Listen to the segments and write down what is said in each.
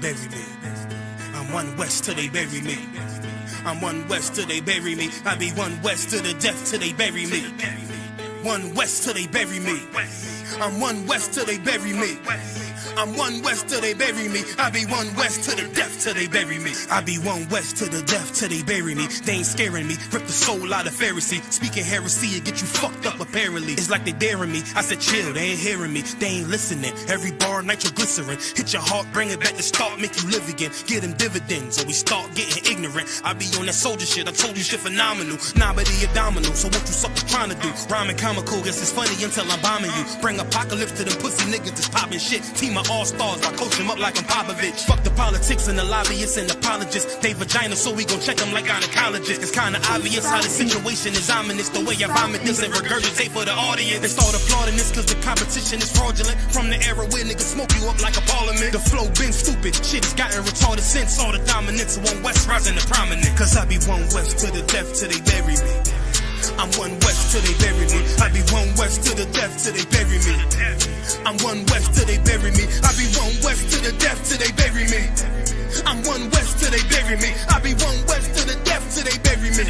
bury me. I'm one West till they bury me. I'm one West till they bury me. I be one West to the death till they bury me. One West till they bury me. I'm one West till they bury me. I'm one West till they bury me. I be one West to the death till they bury me. I be one West to the death till they bury me. They ain't scaring me. Rip the soul out of Pharisee. Speaking heresy and get you fucked up apparently. It's like they daring me. I said chill, they ain't hearing me. They ain't listening. Every bar nitroglycerin. Hit your heart, bring it back to start, make you live again. Get them dividends or we start getting ignorant. I be on that soldier shit. I told you shit phenomenal. Nah, but he a domino. So what you suckers trying to do? Rhyming comical. Guess it's funny until I'm bombing you. Bring apocalypse to them pussy niggas that's popping shit. Team of all-stars, I coach them up like I'm Popovich. Fuck the politics and the lobbyists and apologists. They vagina, so we gon' check them like gynecologists. It's kinda obvious how the situation is ominous. The way I vomit this and regurgitate for the audience. They start applauding this cause the competition is fraudulent. From the era where niggas smoke you up like a parliament. The flow been stupid, shit has gotten retarded since. All the dominance of one West rising to prominent. Cause I be one West to the death till they bury me. I'm one West till they bury me. I be one West to the death till they bury me. I'm one West till they bury me. I be one West to the death till they bury me. I'm one West till they bury me. I be one West to the death till they bury me.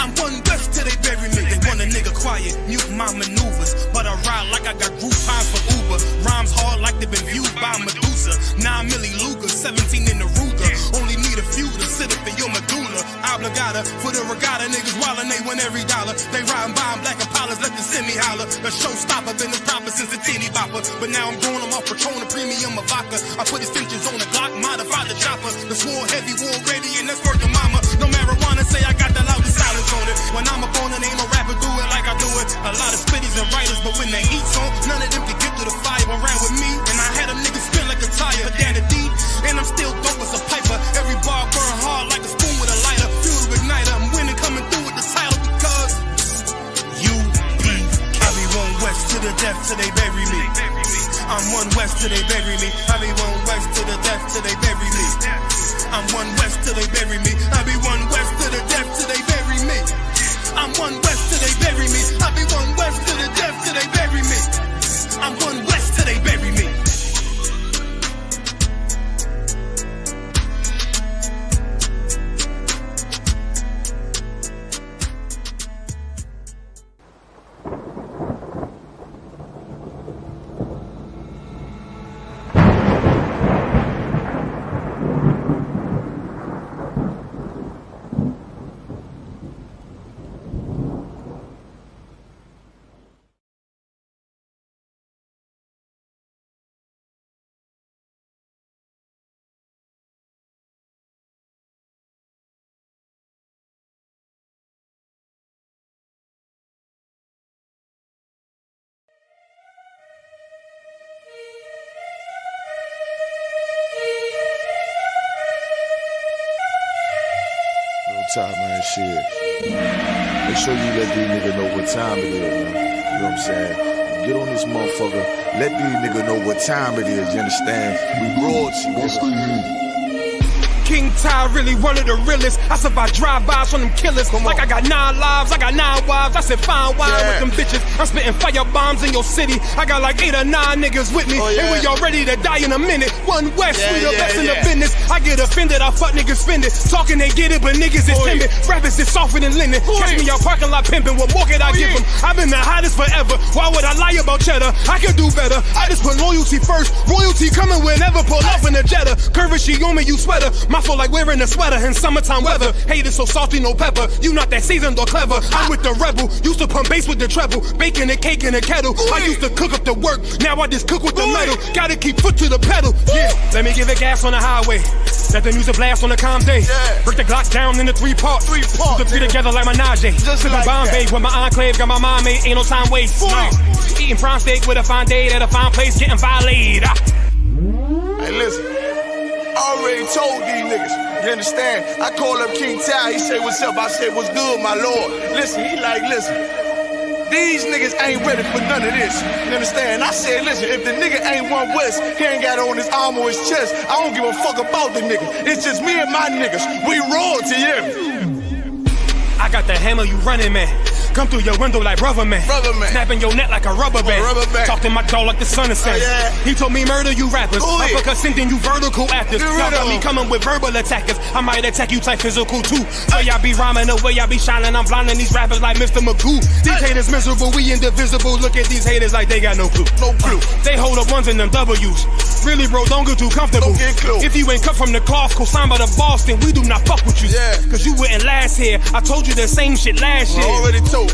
I'm one West till they bury me. They want a nigga quiet, mute my maneuvers, but I ride like I got Groupon for Uber. Rhymes hard like they've been viewed by Medusa. 9 milli Luger, 17 in the Ruger. Only need a few to sit up in your medulla. Obligata for the regatta, niggas wildin', they win every dollar. They riding by in black Impalas, let the semi holler. A showstopper, been this proper since the teeny bopper. But now I'm going, I'm off Patron, a premium of vodka. I put extensions on the Glock, modified the chopper. The swore heavy, war ready, and that's working mama. No marijuana, say I got the loudest silence on it. When I'm up on it, ain't no rapper do it like I do it. A lot of spitties and writers, but when the heat's on, none of them can get to the fire around with me. And I had them niggas spin like a tire, but down the deep, and I'm still dope as a piper. Every bar burn hard like a spoon with a lighter. Fuel to igniter, I'm winning, coming through with the title because UPK. I be one West to the death till they bury me. I'm one West till they bury me. I be one West to the death till they bury me. I'm one West till they bury me. I be one West to the death till they bury me. I'm one West till they bury me. I be one West to the death till they bury me. I'm one West till they bury me. Time, man, shit. Make sure you let these niggas know what time it is, man. You know what I'm saying? Get on this motherfucker. Let these niggas know what time it is, you understand? We royalty. King Ty really one of the realest. I survived drive-bys from them killers. Like I got 9 lives, I got 9 wives. I said fine wine with them bitches. I'm spitting fire bombs in your city. I got like 8 or 9 niggas with me. And we all ready to die in a minute. One West, we the best in the business. I get offended, I fuck niggas spend it. Talking they get it, but niggas is timid. Rappers is softer than linen. Catch me out parking lot pimping. What more could I give them? I've been the hottest forever. Why would I lie about cheddar? I could do better. I just put loyalty first. Royalty coming whenever. Pull up in a Jetta. Curvature on me, you sweater. My fault like wearing a sweater in summertime weather. Haters so salty, no pepper. You not that seasoned or clever. I'm with the rebel. Used to pump bass with the treble. Baking a cake in a kettle. I used to cook up the work. Now I just cook with the metal. Gotta keep foot to the pedal. Yeah, let me give it gas on the highway. Let the music blast on the calm day. Break the Glock down in the 3-part. Put the 3 together like my Najee. Sipping like Bombay with my enclave. Got my mind made. Ain't no time waste. No. Eating prime steak with a fine date at a fine place. Getting violated. Hey, listen. I already told these niggas. You understand? I call up King Ty. He say, what's up? I say, what's good, my lord? Listen, he like, listen. These niggas ain't ready for none of this. You understand? I said, listen, if the nigga ain't one West, he ain't got it on his arm or his chest. I don't give a fuck about the nigga. It's just me and my niggas. We royalty, yeah. I got the hammer, you running, man. Come through your window like brother man. Snapping your neck like a rubber band. Talking my jaw like the sun is setting. He told me murder you rappers. Uppercut sending you vertical actors. Y'all got me coming with verbal attackers. I might attack you type physical too. So y'all be rhyming the way y'all be shining. I'm blinding these rappers like Mr. Magoo. These haters miserable, we indivisible. Look at these haters like they got no clue. They hold up ones and them W's. Really, bro, don't get too comfortable. If you ain't cut from the cloth, co-signed by the boss, then we do not fuck with you. Cause you wouldn't last here. I told you the same shit last year.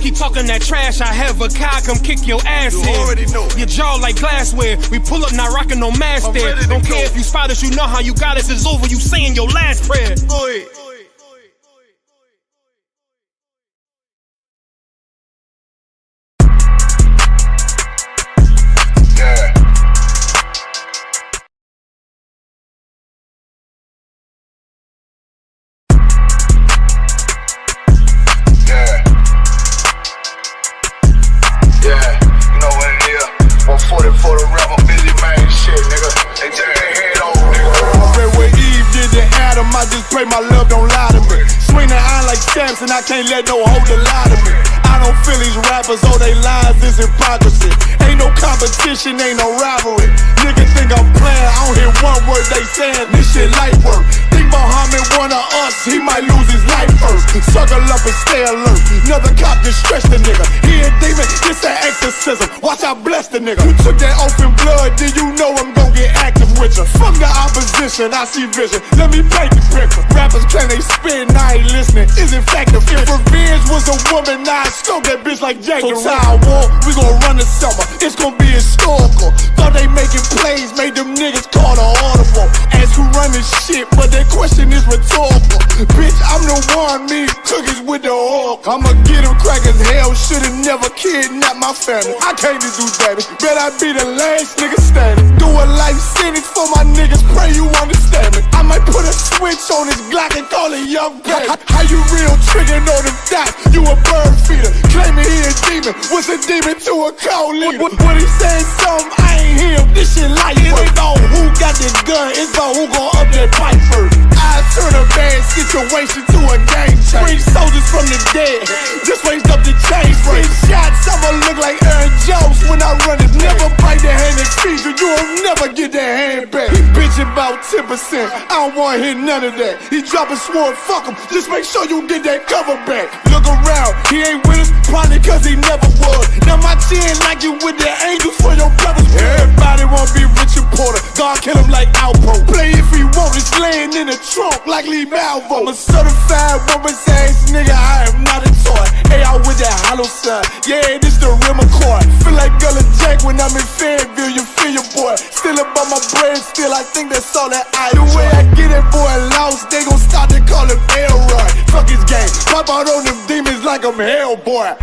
Keep talking that trash, I have a car come kick your ass here. Your jaw like glassware. We pull up not rocking no mask there. Don't care if you spot us, you know how you got us. It's over, you saying your last prayer. Pray my love don't lie to me. Swing the iron like stamps and I can't let no hold the lie to me. I don't feel these rappers, all they lies is hypocrisy. Ain't no competition, ain't no rivalry. Nigga think I'm playing, I don't hear one word they saying. This shit light work. Think Muhammad one of us, he might lose his life first. Suckle up and stay alert. Another cop just stretch the nigga. He a demon, this an exorcism. Watch I bless the nigga. You took that oath in blood, then you know I'm gon' get active with you. Fuck the opposition, I see vision. Let me paint the picture. Rappers claim they spit and I ain't listening. Is effective. If revenge was a woman, now I stroke that bitch like Jacob. So time war, we gon' run the summer. It's gon' be historical. Thought they making plays, made them niggas call the audible. Ask who run this shit, but that question is rhetorical. Bitch, I'm the one, me cookies with the oil. I'ma get them crackers, hell, should've never kidnapped my family. I can't do that. Bet I be the last nigga standing. Do a life sentence for my niggas, pray you understand me. I might put a switch on this Glock and call it young baby. How you real triggering on them dots? You a bird feeder, claiming he a demon. What's a demon to a cold leader? What he saying something, I ain't hear him. This shit like it ain't about who got the gun, it's about who gon' up that pipe first. I turn a bad situation to a game changer. Bring soldiers from the dead, just raised up the chain frame. Shots, I'ma look like Aaron Jones when I run it. Never bite the hand that feeds you, you'll never get that hand back. He bitch about 10%, I don't wanna hear none of that. He dropping sword, fuck him, just make sure you get that cover back. Look around, he ain't with us, probably cause he never was. Now my chin like you with the angels for your brothers. Everybody wanna be Richard Porter, God kill him like Alpo. Play if he want, it's laying in the trunk like Lee Malvo. I'm a certified woman's ass nigga, I am not a toy. Hey, I with that hollow sign, yeah, this the rim accord. Feel like Gullah Jack when I'm in Fayetteville, you feel your boy. Still about my brain, still I think that's all that I do. The way I get it, boy, lost, they gon' start to call him Elroy. Fuck his game, pop out on them demons like I'm Hellboy.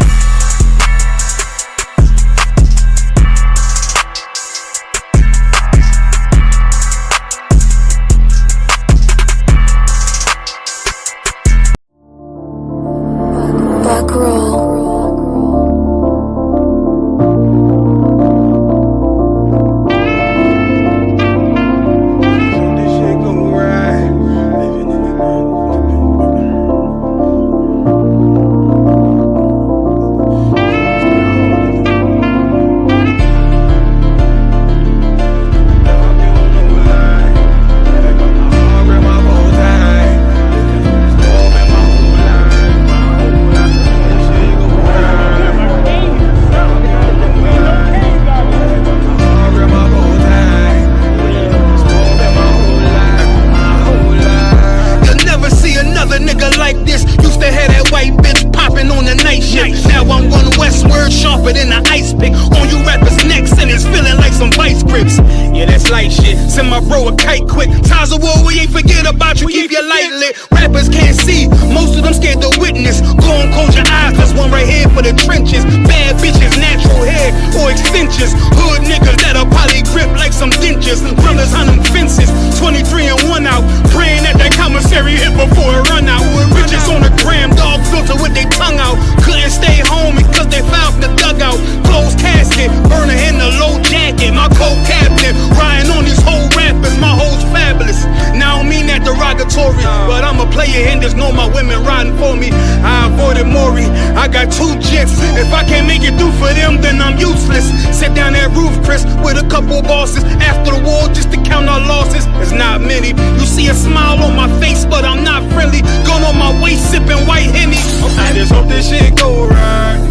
Send my bro a kite quick. Ties of war, we ain't forget about you. Keep your light lit. Rappers can't see, most of them scared to witness. Go and close your eyes, cause one right here for the trenches. Bad bitches, natural hair or extensions. Hood niggas that'll probably grip like some dentures. Brothers on them fences, 23 and 1 out. Praying that that commissary hit before it run out. Bitches on the gram, dog filter with their tongue out. Couldn't stay home because they found the dugout. Closed casket, burner in the low jacket. My cold cabinet, riding on these whole rappers, my hoes fabulous. Now I don't mean that derogatory, but I'm a player and there's no my women riding for me. I avoided Maury, I got 2 G shits. If I can't make it through for them, then I'm useless. Sit down that roof, Chris, with a couple bosses. After the war, just to count our losses. It's not many. You see a smile on my face, but I'm not friendly. Gun on my waist, sipping white Henny. I just hope this shit go right.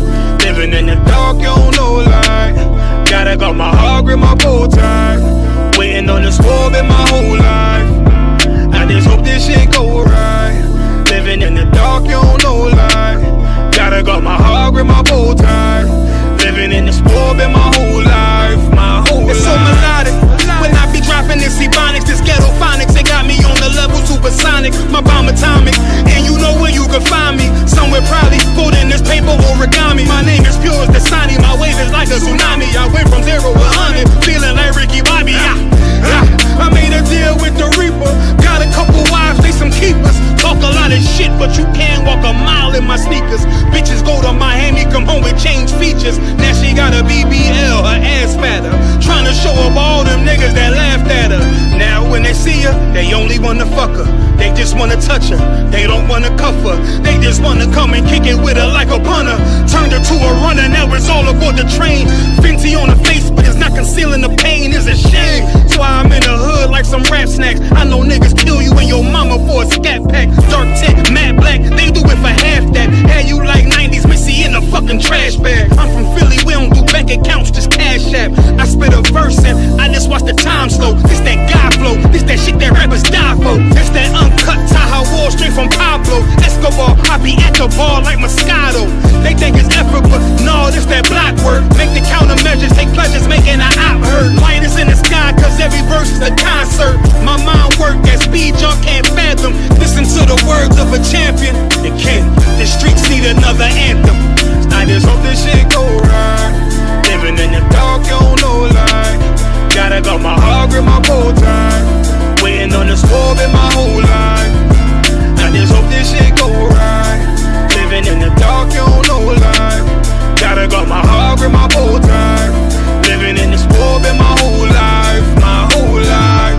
Living in the dark, you don't know light. Gotta got my heart with my bow tie. Waiting on the squab in my whole life. I just hope this shit go right. Living in the dark, you don't know light. Gotta got my heart with my bow tie. Living in the squab in my whole life. My whole life. It's so melodic. When I be dropping this ebonics, this ghetto phonics, it got me on the level supersonic. My bomb atomic, and you know where you can find me. Somewhere probably folding this paper origami. My name is pure as the Sani. My wave is like a tsunami. I went from 0 to 100, feeling like Ricky Bobby. I made a deal with the Reaper. Got a couple wives, they some keepers. Talk a lot of shit, but you can't walk a mile in my sneakers. Bitches go to Miami, come home with change features. Now she got a BBL, her ass fatter. Trying to show up all them niggas that laughed at her. Now when they see her, they only wanna fuck her. They just wanna touch her, they don't wanna cuff her. They just wanna come and kick it with her like a punter. Turned her to a runner, now it's all aboard the train. Fenty on her face, but it's not concealing the pain, it's a shame. That's why I'm in the hood like some rap snacks. I know niggas kill you and your mama for a scat pack. Dark tint, matte black, they do it for half that. Had you like 90s Missy in a fucking trash bag. I'm from Philly, we don't do bank accounts, just cash app. I spit a verse and I just watch the time slow. This that God flow, this that shit that rappers die for. This that uncut Taha Wall straight from Pablo Escobar. I be at the bar like Moscato. They think it's effort, but no, this that block work. Make the countermeasures, take pleasures, making an op hurt. Light is in the sky, cause every verse is a concert. My mind work at speed y'all can't fathom. Listen to the words of a champion. The king, the streets need another anthem. I just hope this shit go right. Living in the dark, you don't know light. Gotta got my heart with my bow tie. Waiting on the squab in my whole life. I just hope this shit go right. Living in the dark, you don't know light. Gotta got my heart with my bow tie. Living in the squab in my whole life. My whole life.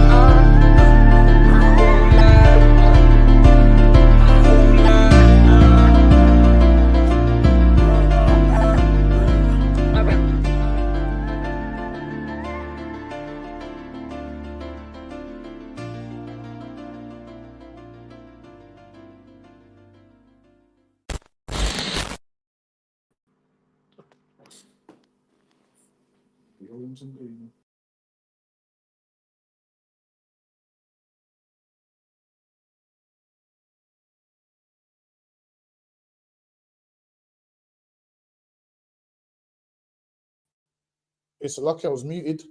It's lucky I was muted.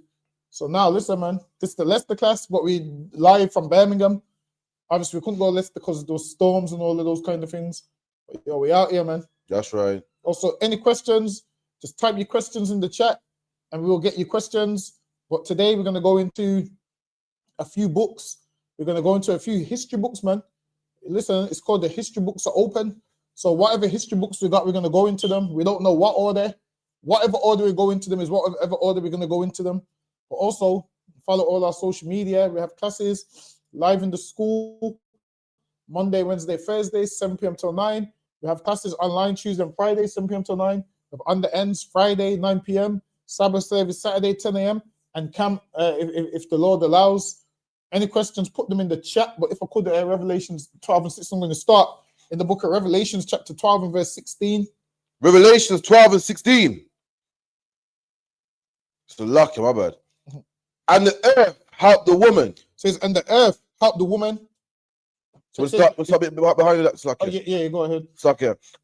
So now, listen, man. This is the Leicester class, but we live from Birmingham. Obviously, we couldn't go Leicester because of those storms and all of those kind of things. But yo, we out here, man. That's right. Also, any questions, just type your questions in the chat and we will get your questions. But today we're going to go into a few books. We're going to go into a few history books, man. Listen, it's called the history books are open. So whatever history books we got, we're going to go into them. We don't know what order. Whatever order we go into them is whatever order we're going to go into them. But also, follow all our social media. We have classes live in the school, Monday, Wednesday, Thursday, 7 p.m. till 9. We have classes online Tuesday and Friday, 7 p.m. till 9. We have under ends Friday, 9 p.m. Sabbath service Saturday, 10 a.m. And camp, if the Lord allows. Any questions, put them in the chat. But if I could, Revelations 12 and 16, I'm going to start in the book of Revelations, chapter 12 and verse 16. Revelations 12 and 16. So lucky, my bad. And the earth helped the woman. It says, and the earth helped the woman. So we'll start a bit behind that. Oh, yeah, go ahead.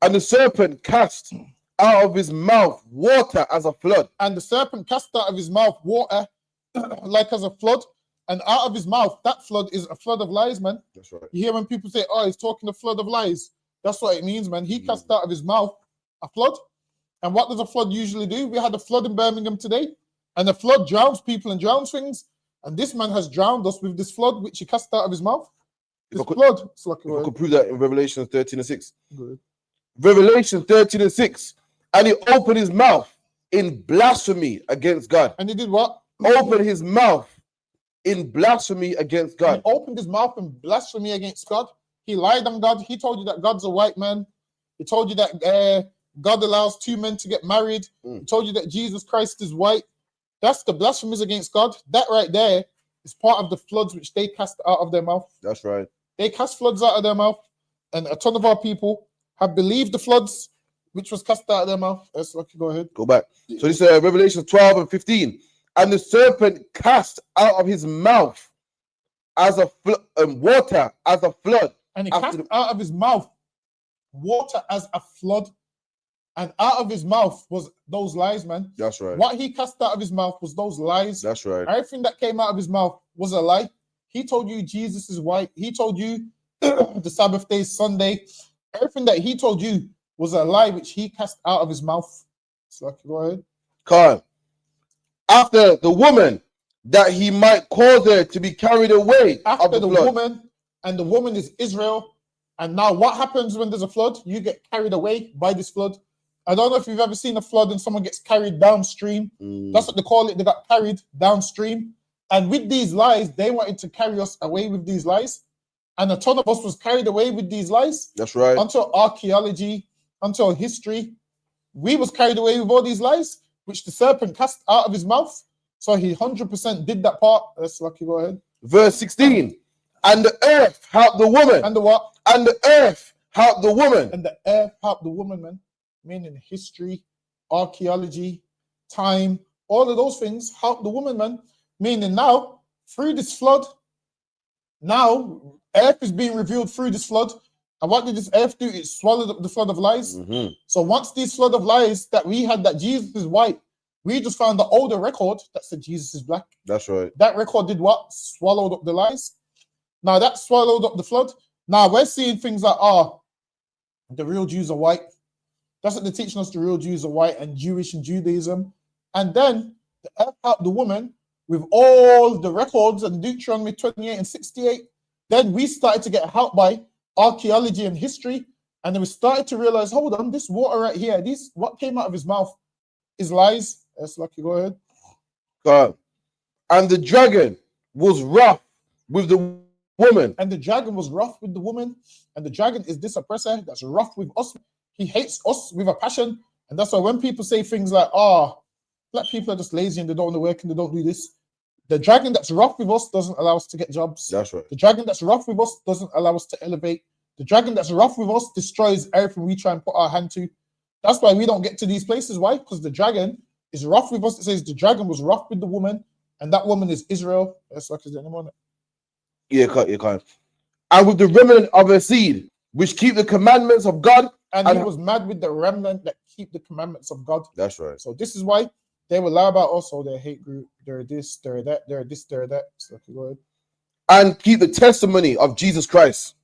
And the serpent cast out of his mouth water as a flood. And the serpent cast out of his mouth water like as a flood. And out of his mouth, that flood is a flood of lies, man. That's right. You hear when people say, oh, he's talking a flood of lies. That's what it means, man. He cast out of his mouth a flood. And what does a flood usually do? We had a flood in Birmingham today. And the flood drowns people and drowns things. And this man has drowned us with this flood, which he cast out of his mouth. This flood. It's like I could prove that in Revelation 13 and 6. Good. Revelation 13 and 6. And he opened his mouth in blasphemy against God. And he did what? Opened his mouth in blasphemy against God. He opened his mouth in blasphemy against God. He lied on God. He told you that God's a white man. He told you that God allows two men to get married. He told you that Jesus Christ is white. That's the blasphemies against God. That right there is part of the floods which they cast out of their mouth. That's right. They cast floods out of their mouth, and a ton of our people have believed the floods which was cast out of their mouth. Let's go ahead. Go back. So this is Revelation 12 and 15. And the serpent cast out of his mouth as a water as a flood. And he cast out of his mouth water as a flood. And out of his mouth was those lies, man. That's right. What he cast out of his mouth was those lies. That's right. Everything that came out of his mouth was a lie. He told you Jesus is white. He told you the Sabbath day is Sunday. Everything that he told you was a lie which he cast out of his mouth. So go ahead. Come. After the woman, that he might cause her to be carried away. After the woman, and the woman is Israel. And now what happens when there's a flood? You get carried away by this flood. I don't know if you've ever seen a flood and someone gets carried downstream. That's what they call it. They got carried downstream. And with these lies, they wanted to carry us away with these lies. And a ton of us was carried away with these lies. That's right. Until archaeology, until history. We was carried away with all these lies, which the serpent cast out of his mouth. So he 100% did that part. Let's lucky go ahead. Verse 16. And the earth helped the woman. And the what? And the earth helped the woman. And the earth helped the woman, man. Meaning history, archaeology, time, all of those things help the woman, man. Meaning now, through this flood, now earth is being revealed through this flood. And what did this earth do? It swallowed up the flood of lies. So once this flood of lies that we had that Jesus is white, we just found the older record that said Jesus is black. That's right. That record did what? Swallowed up the lies. Now that swallowed up the flood. Now we're seeing things like, the real Jews are white. That's what they're teaching us. The real Jews are white and Jewish and Judaism. And then the earth helped the woman with all the records and Deuteronomy 28 and 68. Then we started to get helped by archaeology and history. And then we started to realize, hold on, this water right here, what came out of his mouth is lies. That's lucky. Go ahead. God. And the dragon was rough with the woman. And the dragon was rough with the woman. And the dragon is this oppressor that's rough with us. He hates us with a passion. And that's why when people say things like, black people are just lazy and they don't want to work and they don't do this. The dragon that's rough with us doesn't allow us to get jobs. That's right. The dragon that's rough with us doesn't allow us to elevate. The dragon that's rough with us destroys everything we try and put our hand to. That's why we don't get to these places. Why? Because the dragon is rough with us. It says the dragon was rough with the woman, and that woman is Israel. That's like, is there anyone? Yeah, you can't. And with the remnant of her seed, which keep the commandments of God. And he was mad with the remnant that keep the commandments of God. That's right. So this is why they will lie about us. Oh, they're hate group. They're this, they're that, they're this, they're that. So go ahead. And keep the testimony of Jesus Christ.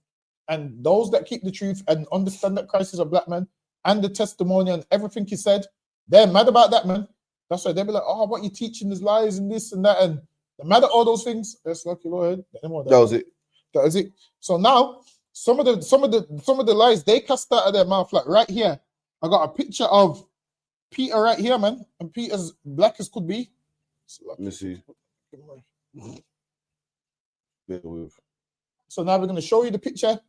And those that keep the truth and understand that Christ is a black man and the testimony and everything he said, they're mad about that, man. That's why they'll be like, what you teaching is lies and this and that. And they're mad at all those things. That's lucky. Go ahead. That was it. That was it. So now some of the lies they cast out of their mouth, like right here. I got a picture of Peter right here, man. And Peter's black as could be. So let me see. So now we're going to show you the picture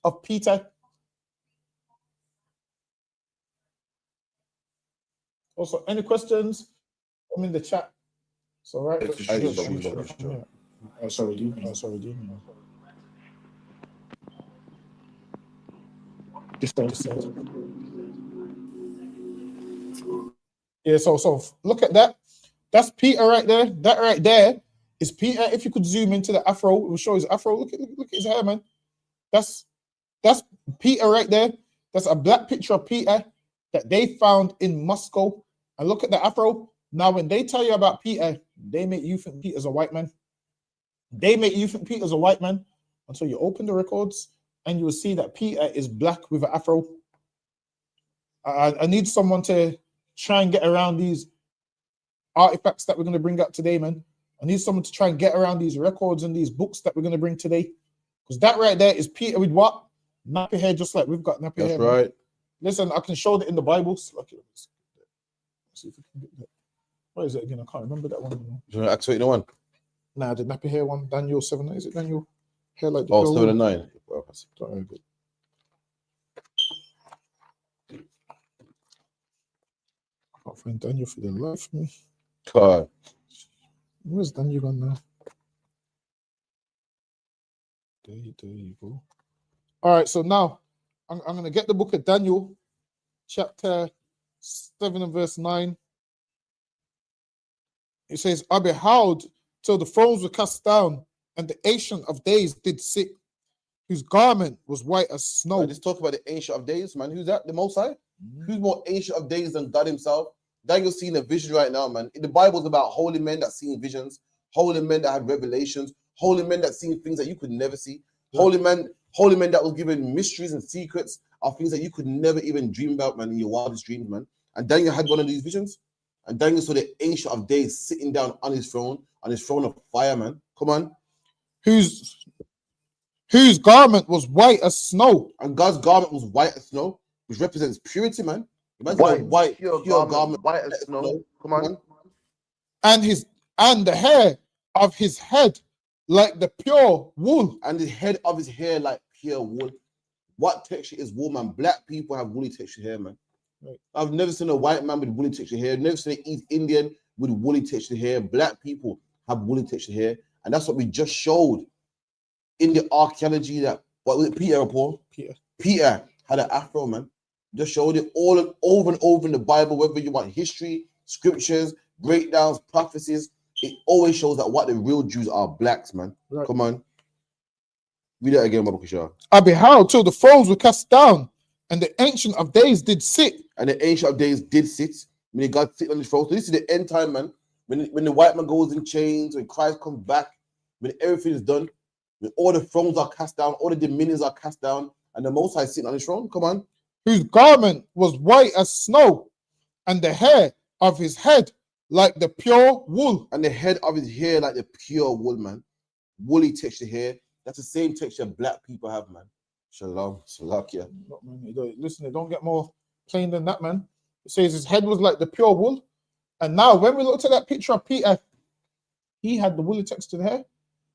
of Peter. Also, any questions? I'm in the chat. So right. Sorry, dude. Yeah, so look at that. That's Peter right there. That right there is Peter. If you could zoom into the afro, it will show his afro. Look at his hair, man. That's Peter right there. That's a black picture of Peter that they found in Moscow. And look at the afro. Now, when they tell you about Peter, they make you think Peter's a white man. They make you think Peter's a white man until you open the records and you will see that Peter is black with an afro. I need someone to try and get around these artifacts that we're going to bring up today, man. I need someone to try and get around these records and these books that we're going to bring today. Because that right there is Peter with what? Nappy hair, just like we've got nappy hair. That's right. Man. Listen, I can show it in the Bibles. Okay, let's see if we can get that. What is it again? I can't remember that one. Do you want to activate the one? Nah, the nappy hair one. Daniel 7. Is it Daniel? Hair like the 7 and 9. Don't worry, good. Can't find Daniel for the life of me. God. Where's Daniel gone now? There you go. All right, so now I'm going to get the book of Daniel, chapter 7 and verse 9. It says, I beheld till the thrones were cast down, and the Ancient of Days did sit, whose garment was white as snow. Let's talk about the Ancient of Days, man. Who's that? The Most High? Who's more Ancient of Days than God himself? Daniel's seeing a vision right now, man. In the Bible's about holy men that seen visions, holy men that had revelations, holy men that seen things that you could never see, holy men that was given mysteries and secrets of things that you could never even dream about, man, in your wildest dreams, man. And Daniel had one of these visions. And Daniel saw the Ancient of Days sitting down on his throne of fire, man. Come on. Whose garment was white as snow. And God's garment was white as snow, which represents purity, man. Imagine white, pure garment, white as snow. Come on. And the hair of his head like the pure wool. And the head of his hair like pure wool. What texture is wool, man? Black people have woolly texture hair, man. Right. I've never seen a white man with woolly texture hair. Never seen an East Indian with woolly texture hair. Black people have woolly texture hair. And that's what we just showed in the archaeology that, what was it, Peter or Paul? Peter had an afro, man. Just showed it all and over in the Bible, whether you want history, scriptures, breakdowns, prophecies. It always shows that what the real Jews are blacks, man. Right. Come on. Read that again, Baba Kishar. I beheld till the thrones were cast down, and the Ancient of Days did sit. And the Ancient of Days did sit. Meaning God sit on his throne. So this is the end time, man. When the white man goes in chains, when Christ comes back, when everything is done, when all the thrones are cast down, all the dominions are cast down, and the Most High is sitting on his throne. Come on. Whose garment was white as snow, and the hair of his head like the pure wool. And the head of his hair like the pure wool, man. Woolly texture hair. That's the same texture black people have, man. Shalom. Salakia. Listen, don't get more plain than that, man. It says his head was like the pure wool. And now when we looked at that picture of Peter, he had the woolly textured hair.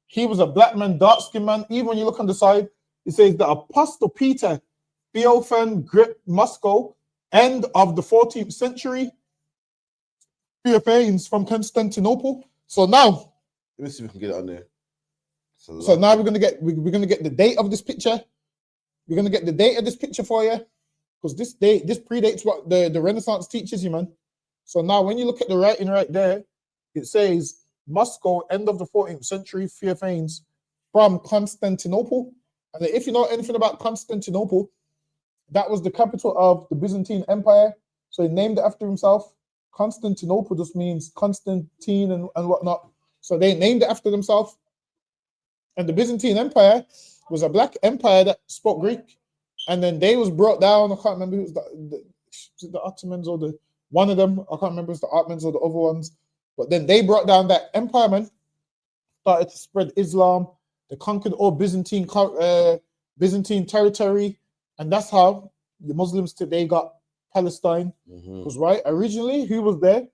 He was a black man, dark-skinned man. Even when you look on the side, it says the Apostle Peter, Theophan Grip Moscow, end of the 14th century, Theophanes from Constantinople. So now, let me see if we can get it on there. So now we're gonna get the date of this picture. We're gonna get the date of this picture for you, because this predates what the Renaissance teaches you, man. So now when you look at the writing right there, it says Moscow, end of the 14th century, Theophanes from Constantinople. And if you know anything about Constantinople, that was the capital of the Byzantine Empire. So he named it after himself. Constantinople just means Constantine and whatnot. So they named it after themselves. And the Byzantine Empire was a black empire that spoke Greek. And then they was brought down. I can't remember who was the Ottomans or the one of them. I can't remember if it's the Ottomans or the other ones. But then they brought down that empire, man. Started to spread Islam. They conquered all Byzantine territory. And that's how the Muslims today got Palestine. Because right, originally, who was there?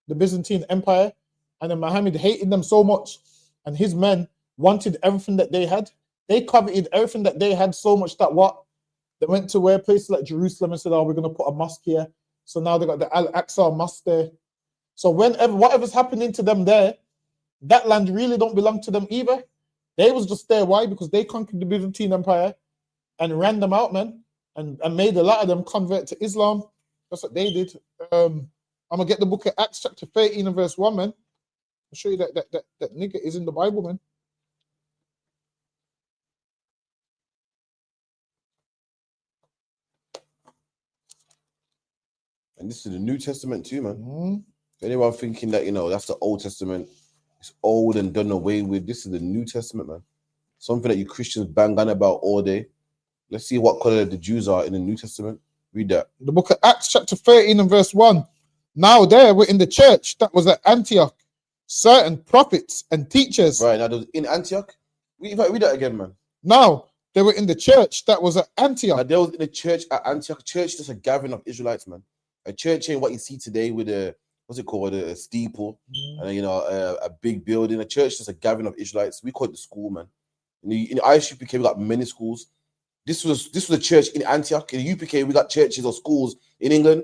The Byzantine Empire. And then Muhammad hated them so much. And his men wanted everything that they had. They coveted everything that they had so much that what? They went to where places like Jerusalem and said, oh, we're going to put a mosque here. So now they got the Al-Aqsa mosque there. So whatever's happening to them there, that land really don't belong to them either. They was just there. Why? Because they conquered the Byzantine Empire and ran them out, man, and made a lot of them convert to Islam. That's what they did. I'm gonna get the book of Acts chapter 13 and verse 1, man. I'll show you that nigga is in the Bible, man. And this is the New Testament too, man. Anyone thinking that, that's the Old Testament, it's old and done away with, this is the New Testament, man. Something that you Christians bang on about all day. Let's see what color the Jews are in the New Testament. Read that. The book of Acts chapter 13 and verse 1. Now there were in the church that was at Antioch certain prophets and teachers. Right, now in Antioch? Read that again, man. Now they were in the church that was at Antioch. Now there was in the church at Antioch. Church is just a gathering of Israelites, man. A church ain't what you see today with what's it called, a steeple, and a big building. A church is just a gathering of Israelites. We call it the school, man. In the ISUPK, we got many schools. This was a church in Antioch. In the UPK, we got churches or schools in England.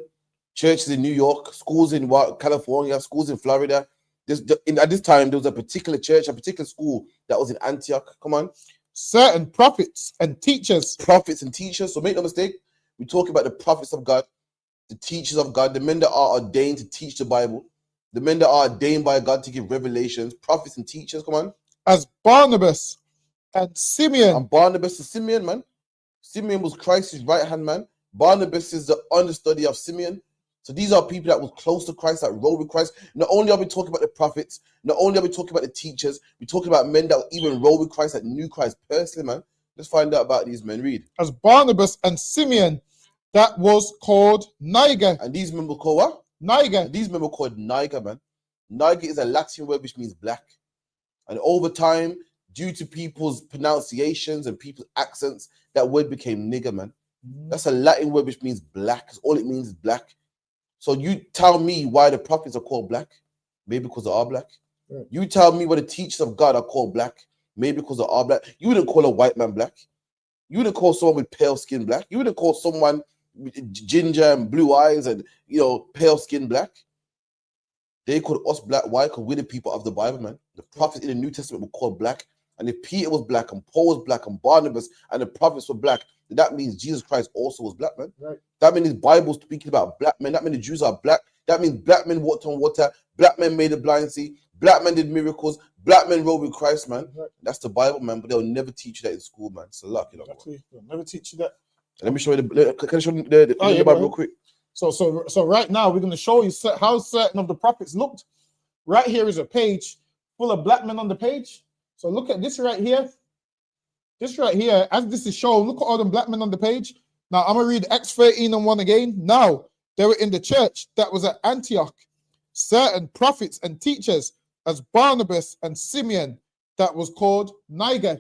churches in New York, schools in California, schools in Florida. At this time, there was a particular church, a particular school that was in Antioch. Come on. Certain prophets and teachers. Prophets and teachers. So make no mistake, we talk about the prophets of God, the teachers of God, the men that are ordained to teach the Bible, the men that are ordained by God to give revelations, prophets and teachers. Come on. As Barnabas and Simeon. And Barnabas and Simeon, man. Simeon was Christ's right-hand man. Barnabas is the understudy of Simeon. So these are people that was close to Christ, that rode with Christ. Not only are we talking about the prophets, not only are we talking about the teachers, we're talking about men that even rode with Christ, that knew Christ personally, man. Let's find out about these men. Read. As Barnabas and Simeon, that was called Niger. And these men were called what? Niger. And these men were called Niger, man. Niger is a Latin word which means black. And over time, due to people's pronunciations and people's accents, that word became nigger, man. That's a Latin word which means black. All it means is black. So you tell me why the prophets are called black? Maybe because they are black. Right. You tell me why the teachers of God are called black? Maybe because they are black. You wouldn't call a white man black. You wouldn't call someone with pale skin black. You wouldn't call someone with ginger and blue eyes and, pale skin black. They called us black. Why? Because we're the people of the Bible, man. The prophets in the New Testament were called black. And if Peter was black and Paul was black and Barnabas and the prophets were black, then that means Jesus Christ also was black, man. Right. That means the Bible speaking about black men. That means the Jews are black. That means black men walked on water. Black men made the blind see. Black men did miracles. Black men rode with Christ, man. Right. That's the Bible, man. But they'll never teach you that in school, man. It's a luck, Exactly. They'll never teach you that. Let me show you can I show you the Bible real quick? So right now we're going to show you how certain of the prophets looked. Right here is a page full of black men on the page. So look at this right here. This right here, as this is shown, look at all them black men on the page. Now I'm going to read Acts 13:1 again. Now they were in the church that was at Antioch, certain prophets and teachers, as Barnabas and Simeon, that was called Niger.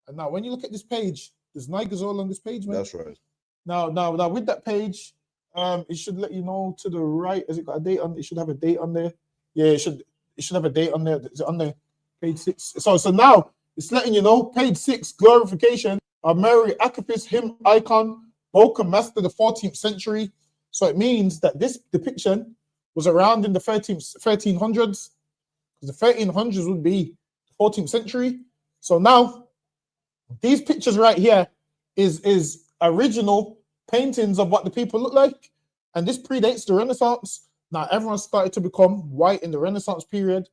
And now when you look at this page, there's Nigers all on this page, man. That's right. Now with that page, it should let you know to the right. Has it got a date on? It should have a date on there. Yeah, it should have a date on there. Is it on there? Page 6. So now it's letting you know, page 6, glorification of Mary Akapis hymn icon, Boca Master, the 14th century. So it means that this depiction was around in the 1300s, because the 1300s would be the 14th century. So now these pictures right here is original paintings of what the people look like, and this predates the Renaissance. Now everyone started to become white in the Renaissance period,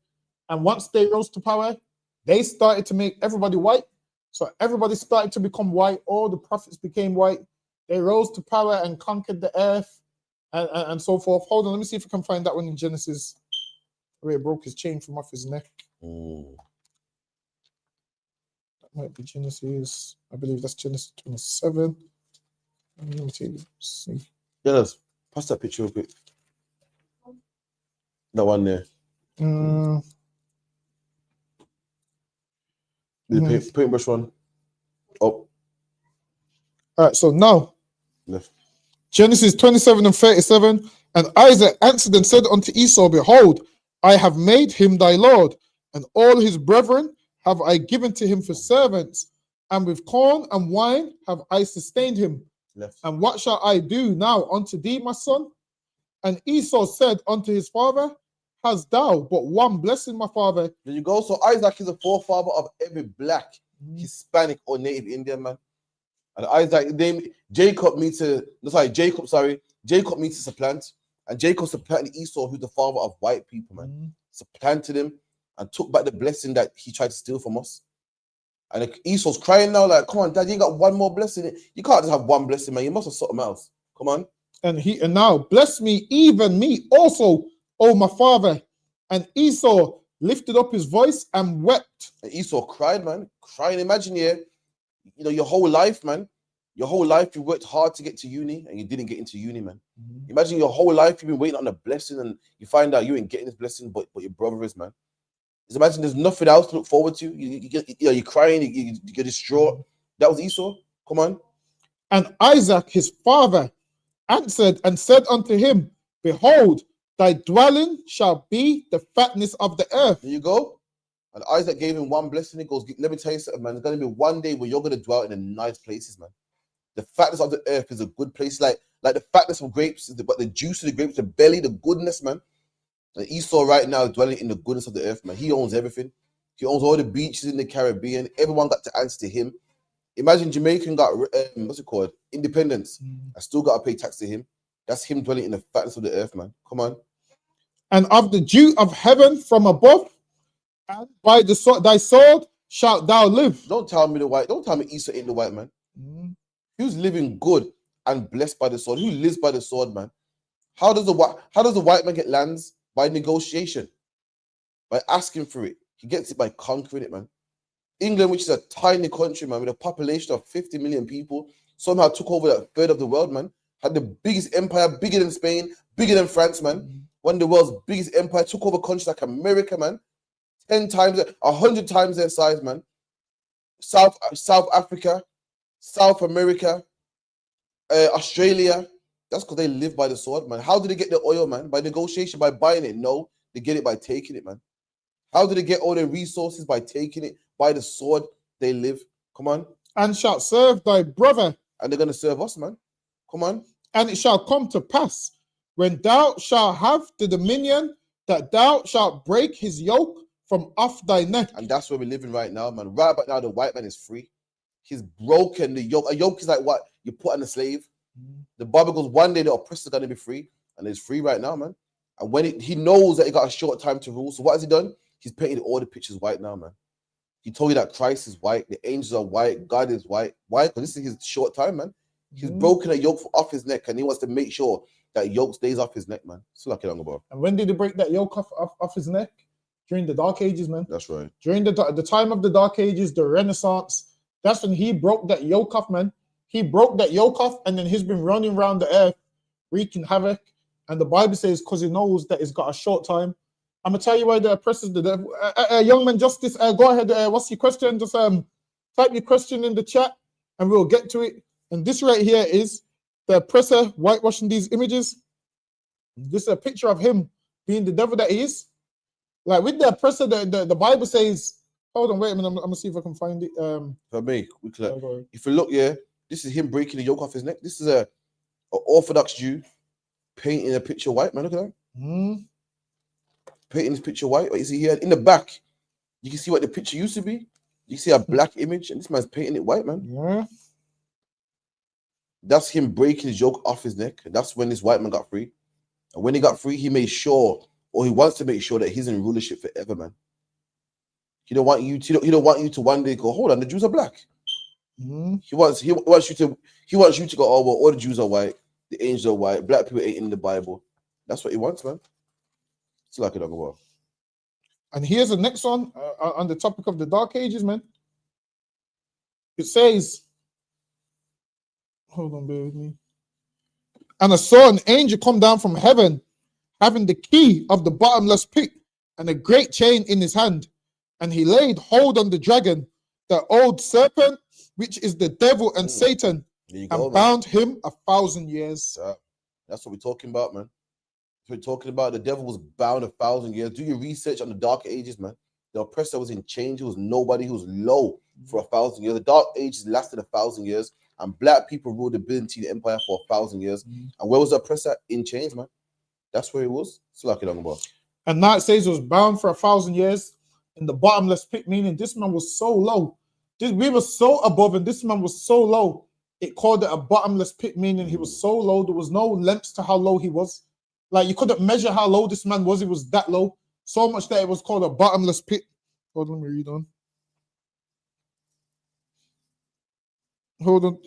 and once they rose to power, they started to make everybody white. So everybody started to become white. All the prophets became white. They rose to power and conquered the earth, and so forth. Hold on, let me see if I can find that one in Genesis, where he broke his chain from off his neck. That might be Genesis. I believe that's Genesis 27. Let me see. Yes, pass that picture real quick. That one there. The paintbrush one. Oh. All right, so now, left. Genesis 27:37. And Isaac answered and said unto Esau, behold, I have made him thy lord, and all his brethren have I given to him for servants, and with corn and wine have I sustained him. Left. And what shall I do now unto thee, my son? And Esau said unto his father, hast thou but one blessing, my father? There you go. So Isaac is the forefather of every black, Hispanic, or native Indian man. And Isaac named Jacob means to supplant. And Jacob supplanted Esau, who's the father of white people, man. Supplanted him and took back the blessing that he tried to steal from us. And Esau's crying now, like, come on, Dad, you ain't got one more blessing. You can't just have one blessing, man. You must have something else. Come on. And now bless me, even me also, oh my father. And Esau lifted up his voice and wept. And Esau cried, man. Crying. Imagine your whole life, man. Your whole life you worked hard to get to uni and you didn't get into uni, man. Imagine your whole life you've been waiting on a blessing and you find out you ain't getting this blessing, but your brother is, man. Just imagine there's nothing else to look forward to. You're crying, you get distraught. That was Esau. Come on. And Isaac, his father, answered and said unto him, behold, thy dwelling shall be the fatness of the earth. There you go. And Isaac gave him one blessing. He goes, let me tell you something, man. There's going to be one day where you're going to dwell in the nice places, man. The fatness of the earth is a good place. Like Like the fatness of grapes, but the juice of the grapes, the belly, the goodness, man. And Esau right now is dwelling in the goodness of the earth, man. He owns everything. He owns all the beaches in the Caribbean. Everyone got to answer to him. Imagine Jamaican got what's it called? Independence. I still got to pay tax to him. That's him dwelling in the fatness of the earth, man. Come on. And of the dew of heaven from above, and by the sword, thy sword shalt thou live. Don't tell me Esau ain't the white man. Who's living good and blessed by the sword? Who lives by the sword, man? How does the white man get lands? By negotiation, by asking for it. He gets it by conquering it, man. England, which is a tiny country, man, with a population of 50 million people, somehow took over a third of the world, man. Had the biggest empire, bigger than Spain, bigger than France, man. One of the world's biggest empire, took over countries like America, man. 10 times, 100 times their size, man. South Africa, South America, Australia. That's because they live by the sword, man. How did they get the oil, man? By negotiation, by buying it? No, they get it by taking it, man. How did they get all their resources? By taking it. By the sword, they live. Come on. And shalt serve thy brother. And they're going to serve us, man. Come on. And it shall come to pass, when thou shalt have the dominion, that thou shalt break his yoke from off thy neck. And that's where we're living right now, man. Right about now, the white man is free. He's broken the yoke. A yoke is like what you put on a slave. The Bible goes, one day the oppressor is going to be free, and he's free right now, man. And when he knows that he got a short time to rule, so what has he done? He's painted all the pictures white now, man. He told you that Christ is white, the angels are white, God is white. Why? Because this is his short time, man. He's broken a yoke off his neck, and he wants to make sure that yoke stays off his neck, man. It's like it, bro. And when did he break that yoke off his neck? During the Dark Ages, man. That's right. During the time of the Dark Ages, the Renaissance, that's when he broke that yoke off, man. He broke that yoke off, and then he's been running around the earth, wreaking havoc. And the Bible says, because he knows that he's got a short time. I'm gonna tell you why the oppressors did that. Young man Justice, go ahead. What's your question? Just type your question in the chat, and we'll get to it. And this right here is the oppressor whitewashing these images. This is a picture of him being the devil that he is. Like with the oppressor, the Bible says. Hold on, wait a minute. I'm gonna see if I can find it. For me, if you look, yeah. This is him breaking the yoke off his neck. This is a Orthodox Jew painting a picture white, man. Look at that. Painting this picture white. What you see here in the back, you can see what the picture used to be. You see a black image, and this man's painting it white, man. Yeah. That's him breaking his yoke off his neck. That's when this white man got free. And when he got free, he made sure, or he wants to make sure, that he's in rulership forever, man. He don't want you to one day go, hold on, the Jews are black. He wants you to go, oh well, all the Jews are white, the angels are white, black people ain't in the Bible. That's what he wants, man. It's like it, about. And here's the next one on the topic of the Dark Ages, man. It says, hold on, bear with me. And I saw an angel come down from heaven, having the key of the bottomless pit and a great chain in his hand. And he laid hold on the dragon, the old serpent, which is the devil and Satan, and bound him 1,000 years. That's what we're talking about, man. We're talking about the devil was bound 1,000 years. Do your research on the Dark Ages, man. The oppressor was in chains. He was nobody. He was low for 1,000 years. The Dark Ages lasted 1,000 years, and black people ruled the Byzantine Empire for 1,000 years. And where was the oppressor? In chains, man. That's where he was. It's like it, about. And now it says it was bound for 1,000 years in the bottomless pit, meaning this man was so low. We were so above, and this man was so low. It called it a bottomless pit, meaning he was so low. There was no lengths to how low he was. Like you couldn't measure how low this man was. He was that low, so much that it was called a bottomless pit. Hold on, let me read on. Hold on.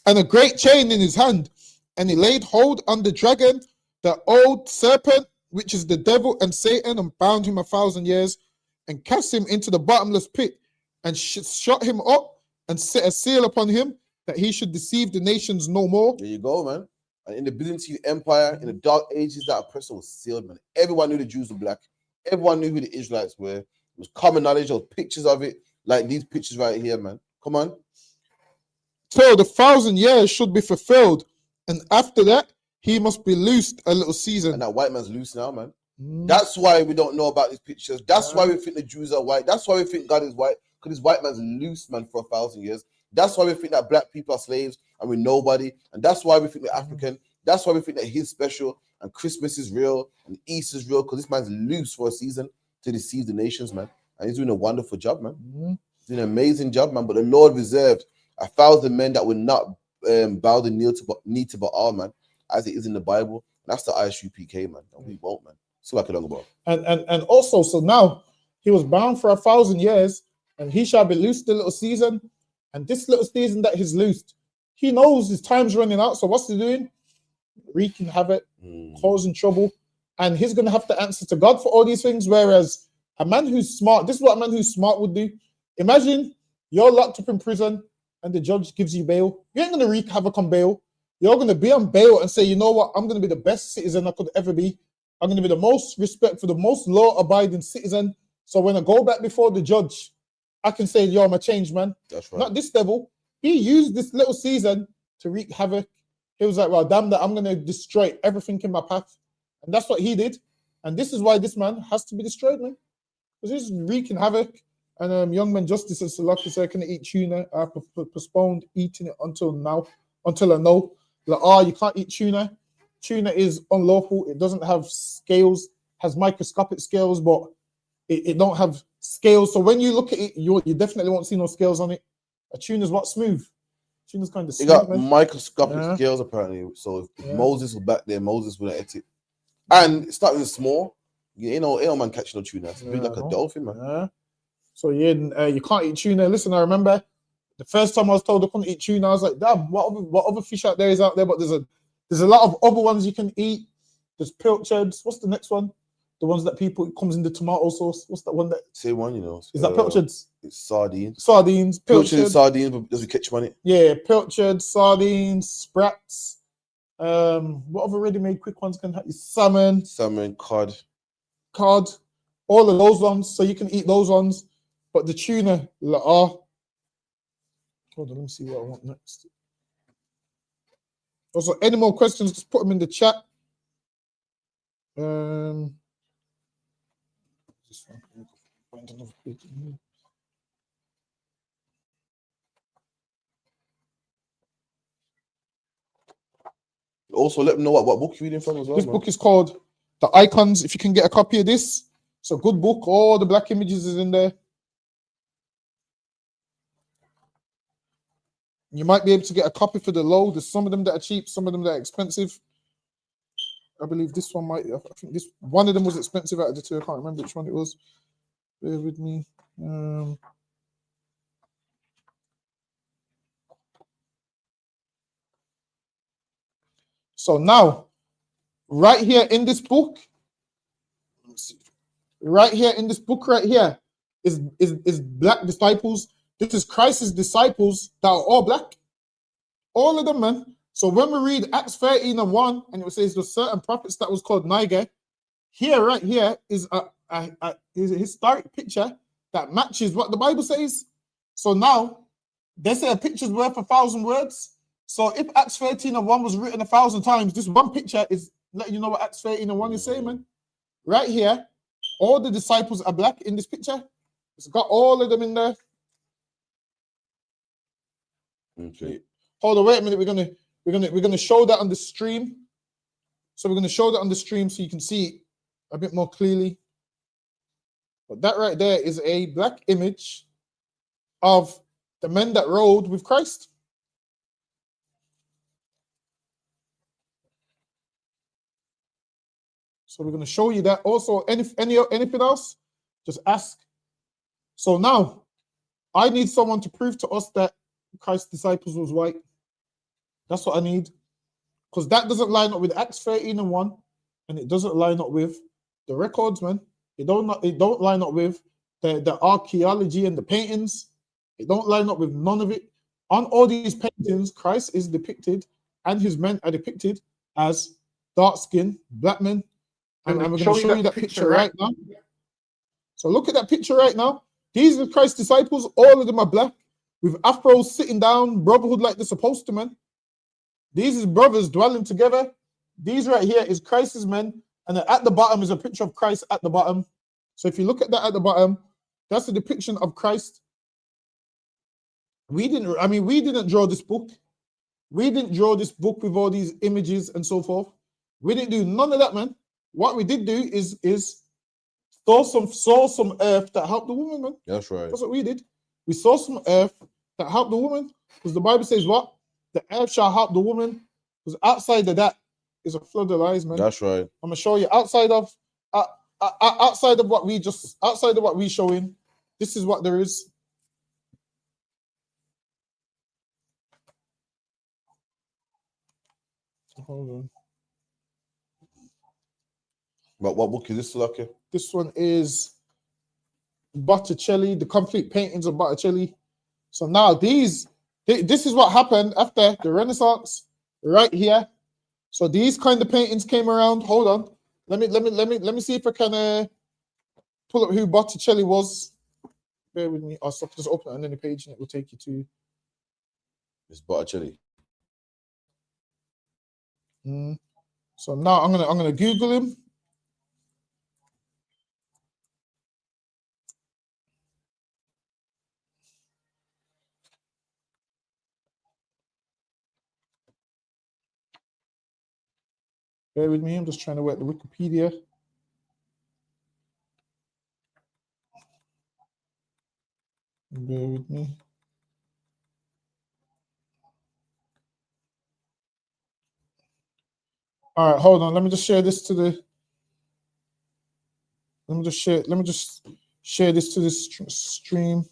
And a great chain in his hand, and he laid hold on the dragon, the old serpent, which is the devil and Satan, and bound him 1,000 years, and cast him into the bottomless pit, and shut him up, and set a seal upon him, that he should deceive the nations no more. There you go, man. And in the Byzantine Empire, in the Dark Ages, that oppressor was sealed, man. Everyone knew the Jews were black. Everyone knew who the Israelites were. It was common knowledge. There was pictures of it, like these pictures right here, man. Come on. So the 1,000 years should be fulfilled, and after that, he must be loosed a little season. And that white man's loose now, man. That's why we don't know about these pictures. That's why we think the Jews are white. That's why we think God is white, because this white man's loose, man, for 1,000 years. That's why we think that black people are slaves and we're nobody. And that's why we think they're African. That's why we think that he's special and Christmas is real and Easter is real, because this man's loose for a season to deceive the nations, man. And he's doing a wonderful job, man. He's doing an amazing job, man. But the Lord reserved 1,000 men that will not bow the knee to Baal, man, as it is in the Bible. That's the ISUPK, man. And we won't, man. So like a long ball. And also, so now he was bound for 1,000 years, and he shall be loosed the little season. And this little season that he's loosed, he knows his time's running out. So what's he doing? Wreaking havoc, causing trouble, and he's going to have to answer to God for all these things. Whereas a man who's smart, this is what a man who's smart would do. Imagine you're locked up in prison and the judge gives you bail. You ain't going to wreak havoc on bail. You're going to be on bail and say, you know what? I'm going to be the best citizen I could ever be. I'm going to be the most respectful, the most law-abiding citizen. So when I go back before the judge, I can say, yo, I'm a changed man. That's right. Not this devil. He used this little season to wreak havoc. He was like, well, damn that, I'm going to destroy everything in my path. And that's what he did. And this is why this man has to be destroyed, man. Because he's wreaking havoc. And young man Justice and Salaki said, can I eat tuna? I postponed eating it until now, until I know. Like, you can't eat tuna. Tuna is unlawful. It doesn't have scales, has microscopic scales, but it don't have scales. So when you look at it, you definitely won't see no scales on it. A tuna's what? Smooth. Tuna's kind of smooth. It got man. microscopic scales, apparently. So if Moses was back there, Moses wouldn't eat it. And it started small. You know, man catching no tuna. It's big like a dolphin, man. So you can't eat tuna. Listen, I remember the first time I was told I couldn't eat tuna, I was like, damn, what other fish out there is out there? But there's a lot of other ones you can eat. There's pilchards. What's the next one? The ones that it comes in the tomato sauce. What's that one that? Say one, you know. Is that pilchards? It's sardines. Sardines. Pilchards, sardines, but does it catch on it? Yeah, pilchards, sardines, sprats. What other ready-made quick ones can have? Salmon, cod. All of those ones. So you can eat those ones. But the tuna, hold on, let me see what I want next. Also, any more questions, just put them in the chat. This one. Find another page. Also, let them know what book you're reading from as well. This book is called The Icons. If you can get a copy of this, it's a good book. All the black images is in there. You might be able to get a copy for the low. There's some of them that are cheap, some of them that are expensive. I believe this one might. I think this one of them was expensive out of the two. I can't remember which one it was. Bear with me. So now, right here in this book, right here is black disciples. This is Christ's disciples that are all black. All of them, man. So when we read Acts 13:1, and it says there's certain prophets that was called Niger, right here is a historic picture that matches what the Bible says. So now, they say a picture's worth 1,000 words. So if Acts 13:1 was written 1,000 times, this one picture is letting you know what Acts 13:1 is saying, man. Right here, all the disciples are black in this picture. It's got all of them in there. Okay. Hold on, wait a minute. We're gonna show that on the stream. So we're gonna show that on the stream so you can see it a bit more clearly. But that right there is a black image of the men that rode with Christ. So we're gonna show you that. Also, anything else, just ask. So now, I need someone to prove to us that Christ's disciples was white. That's what I need. Because that doesn't line up with Acts 13:1, and it doesn't line up with the records, man. It don't line up with the archaeology and the paintings. It don't line up with none of it. On all these paintings, Christ is depicted and his men are depicted as dark-skinned black men. And we're going to show you that picture right now. So look at that picture right now. These are Christ's disciples. All of them are black with afros sitting down, brotherhood like they're supposed to, man. These is brothers dwelling together. These right here is Christ's men. And then at the bottom is a picture of Christ at the bottom. So if you look at that at the bottom, that's a depiction of Christ. We didn't draw this book. We didn't draw this book with all these images and so forth. We didn't do none of that, man. What we did do is saw some earth that helped the woman, man. That's right. That's what we did. We saw some earth that helped the woman, because the Bible says what? The earth shall help the woman, because outside of that is a flood of lies, man. That's right. I'm gonna show you outside of what we showing. This is what there is. Hold on. But what book is this, Lucky? This one is Botticelli, the complete paintings of Botticelli. So now this is what happened after the Renaissance, right here. So these kind of paintings came around. Hold on. Let me see if I can pull up who Botticelli was. Bear with me. I'll just open it on any page and it will take you to. It's Botticelli. So now I'm gonna Google him. Bear with me. I'm just trying to work the Wikipedia. Bear with me. All right, hold on. Let me just share this to the. Let me just share this to this stream.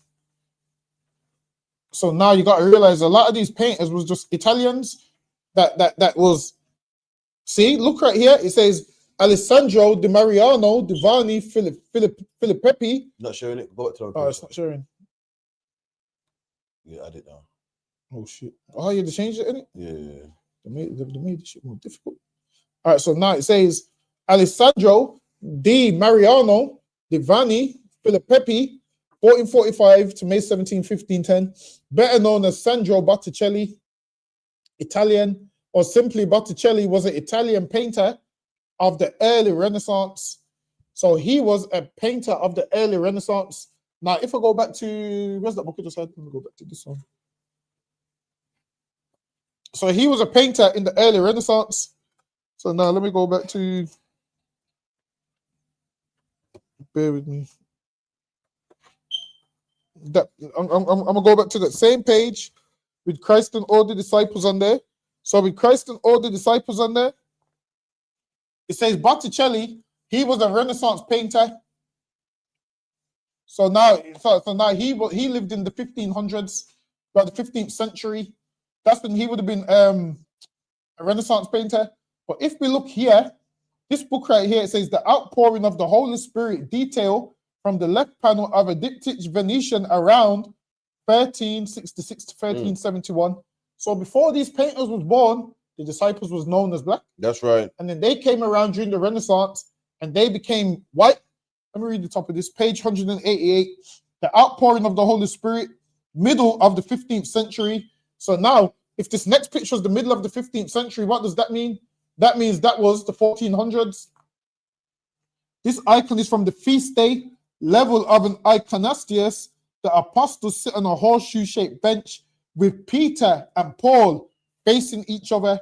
So now you got to realize a lot of these painters was just Italians. That was. See, look right here. It says Alessandro Di Mariano Divani Filippetti. Not showing it. Go back to the Oh, it's not showing. Yeah, I did now. Oh shit! Oh, you had to change it, innit? Yeah. They made this shit more difficult. All right, so now it says Alessandro Di Mariano Divani Filippetti, 1445 to May 17, 1510, better known as Sandro Botticelli, Italian, or simply Botticelli, was an Italian painter of the early Renaissance. So he was a painter of the early Renaissance. Now, if I go back to, where's that book I just had? Let me go back to this one. So he was a painter in the early Renaissance. So now let me go back to, bear with me. I'm gonna go back to that same page with Christ and all the disciples on there. So with Christ and all the disciples on there, it says Botticelli, he was a Renaissance painter. So now he lived in the 1500s, about the 15th century. That's when he would have been a Renaissance painter. But if we look here, this book right here, it says the outpouring of the Holy Spirit detail from the left panel of a diptych Venetian around 1366 to 1371. So before these painters was born, the disciples was known as black. That's right. And then they came around during the Renaissance and they became white. Let me read the top of this, page 188. The outpouring of the Holy Spirit, middle of the 15th century. So now, if this next picture is the middle of the 15th century, what does that mean? That means that was the 1400s. This icon is from the feast day level of an iconostasis. The apostles sit on a horseshoe-shaped bench with Peter and Paul facing each other.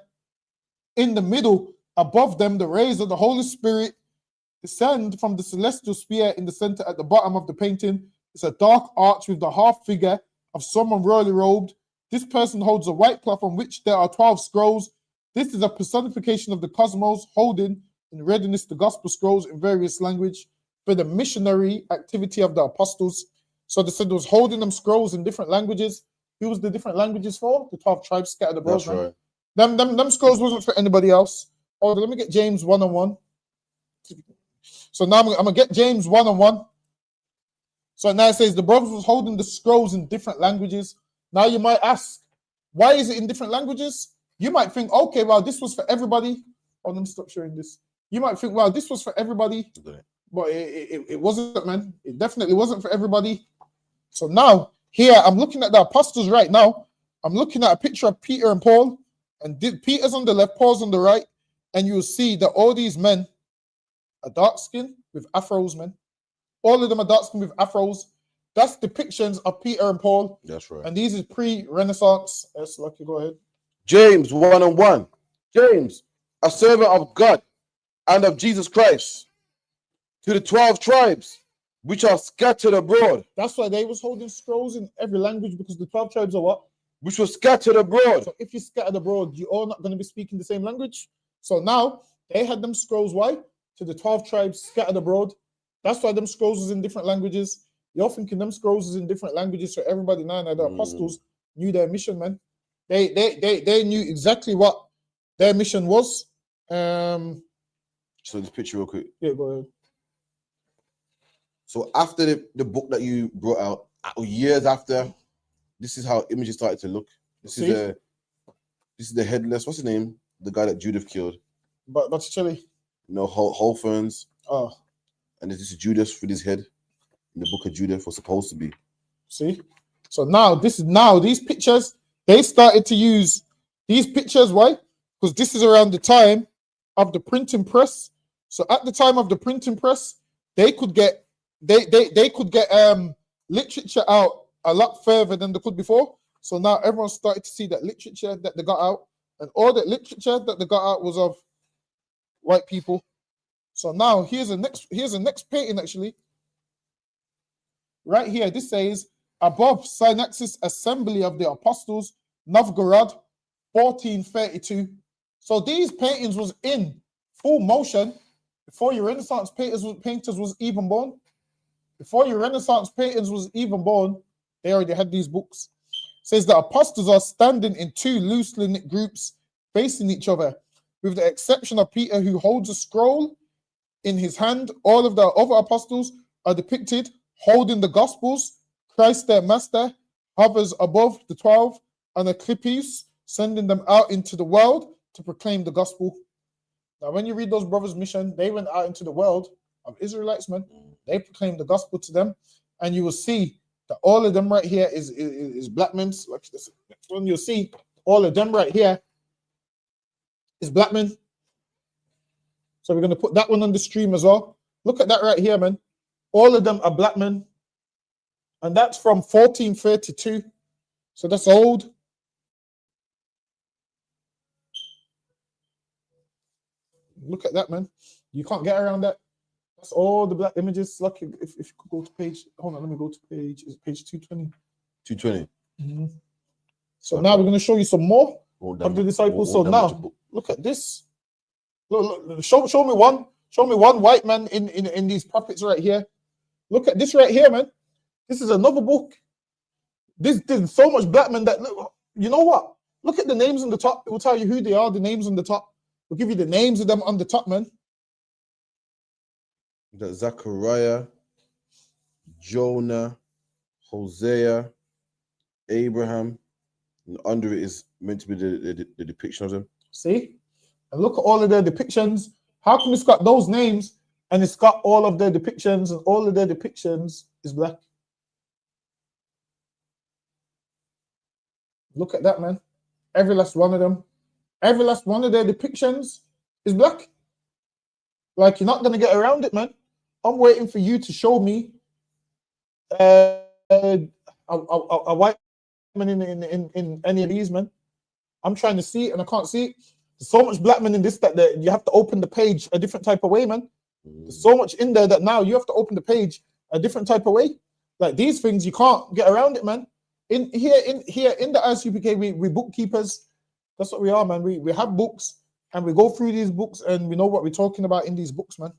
In the middle, above them, the rays of the Holy Spirit descend from the celestial sphere in the center at the bottom of the painting. It's a dark arch with the half figure of someone royally robed. This person holds a white cloth on which there are 12 scrolls. This is a personification of the cosmos, holding in readiness the gospel scrolls in various language for the missionary activity of the apostles. So they said it was holding them scrolls in different languages. Who was the different languages for? The 12 tribes scattered abroad. That's right. Them scrolls wasn't for anybody else. Oh, let me get James 1:1. So now I'm gonna get James 1:1. So now it says the brothers was holding the scrolls in different languages. Now you might ask, why is it in different languages? You might think, okay, well, this was for everybody. Oh, let me stop sharing this. You might think, well, this was for everybody, but it wasn't, man. It definitely wasn't for everybody. So now here I'm looking at the apostles right now. I'm looking at a picture of Peter and Paul, and Peter's on the left, Paul's on the right, and you'll see that all these men are dark skinned with afros, man. All of them are dark skinned with afros. that's depictions of Peter and Paul. That's right. And these is pre-Renaissance. Yes, Lucky, go ahead. James 1:1. James, a servant of God and of Jesus Christ, to the 12 tribes which are scattered abroad. That's why they was holding scrolls in every language, because the 12 tribes are what? Which were scattered abroad. So if you're scattered abroad, you're all not going to be speaking the same language. So now they had them scrolls. Why? To the 12 tribes scattered abroad. That's why them scrolls is in different languages. You're thinking them scrolls is in different languages, so everybody now, the apostles knew their mission, man. They knew exactly what their mission was. So this picture real quick. Yeah, go ahead. So after the book that you brought out, years after, this is how images started to look. This is the headless. What's his name? The guy that Judith killed. But Botticelli. No, Holferns. Oh. And this is Judas with his head in the book of Judith was supposed to be. See? So now these pictures, they started to use these pictures. Why? Because this is around the time of the printing press. So at the time of the printing press, they could get literature out a lot further than they could before. So now everyone started to see that literature that they got out, and all that literature that they got out was of white people. So now here's the next painting actually. Right here, this says above Synaxis Assembly of the Apostles, Novgorod, 1432. So these paintings was in full motion before your Renaissance painters was even born. Before your Renaissance paintings was even born, they already had these books. It says the apostles are standing in two loosely knit groups facing each other, with the exception of Peter, who holds a scroll in his hand. All of the other apostles are depicted holding the Gospels. Christ, their master, hovers above the 12 on a clippies, sending them out into the world to proclaim the gospel. Now, when you read those brothers' mission, they went out into the world of Israelites, man. They proclaimed the gospel to them, and you will see that all of them right here is black men. Watch this. Next one, you'll see all of them right here is black men. So we're going to put that one on the stream as well. Look at that right here, man. All of them are black men. And that's from 1432. So that's old. Look at that, man. You can't get around that. That's all the black images. Lucky if you could go to page. Hold on, let me go to page. Is page 220? 220. Mm-hmm. So now we're going to show you some more of the disciples. So now look at this. Look, show me one. Show me one white man in these prophets right here. Look at this right here, man. This is another book. There's so much black men that, you know what? Look at the names on the top. It will tell you who they are, the names on the top. We'll give you the names of them on the top, man. The Zechariah, Jonah, Hosea, Abraham, and under it is meant to be the depiction of them. See? And look at all of their depictions. How come it's got those names and it's got all of their depictions, and all of their depictions is black? Look at that, man. Every last one of them. Every last one of their depictions is black. Like, you're not going to get around it, man. I'm waiting for you to show me a white man in any of these, man. I'm trying to see it and I can't see it. There's so much black men in this that you have to open the page a different type of way, man. There's so much in there that now you have to open the page a different type of way. Like, these things, you can't get around it, man. In the ISUPK, we bookkeepers. That's what we are, man. We have books and we go through these books and we know what we're talking about in these books, man.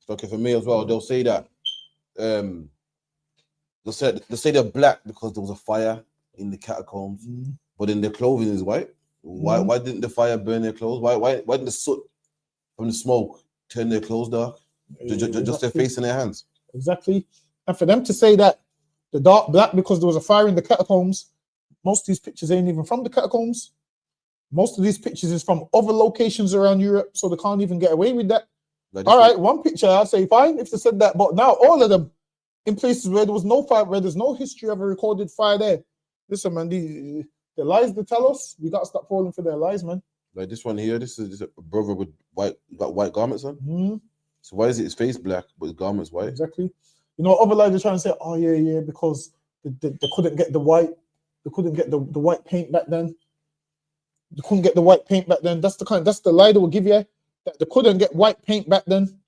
Okay, for me as well, they'll say that they'll say they're black because there was a fire in the catacombs, but then their clothing is white. Why didn't the fire burn their clothes? Why didn't the soot from the smoke turn their clothes dark? Just their face and their hands. Exactly. And for them to say that the dark black because there was a fire in the catacombs, most of these pictures ain't even from the catacombs. Most of these pictures is from other locations around Europe, so they can't even get away with that. Like, all right, one picture, I'd say fine if they said that, but now all of them in places where there was no fire, where there's no history of a recorded fire there. Listen, man, the lies they tell us, we got to stop falling for their lies, man. Like this one here, this is a brother with white garments on. Mm-hmm. So why is it his face black but his garments white? Exactly. You know, other lies are trying to say, oh yeah, because they couldn't get the white, they couldn't get the white paint back then. They couldn't get the white paint back then. That's the lie they will give you, that they couldn't get white paint back then.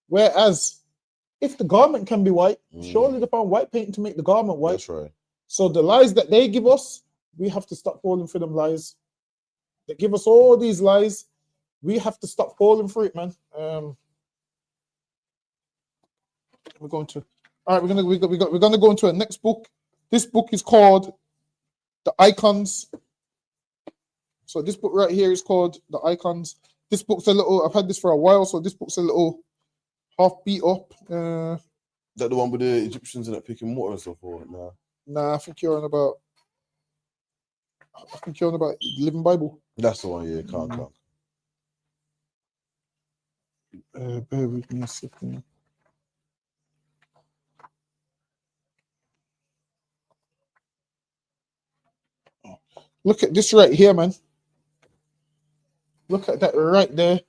Whereas if the garment can be white, surely they found white paint to make the garment white. That's right. So the lies that they give us, we have to stop falling for them lies. They give us all these lies. We have to stop falling for it, man. We're going to. All right, we're gonna go into a next book. This book is called The Icons. So this book right here is called The Icons. This book's a little. I've had this for a while, so this book's a little half beat up. That the one with the Egyptians and that picking water and so forth? Nah, I think you're on about. Living Bible. That's the one. Yeah, can't. Bear with me a second. Look at this right here, man. Look at that right there.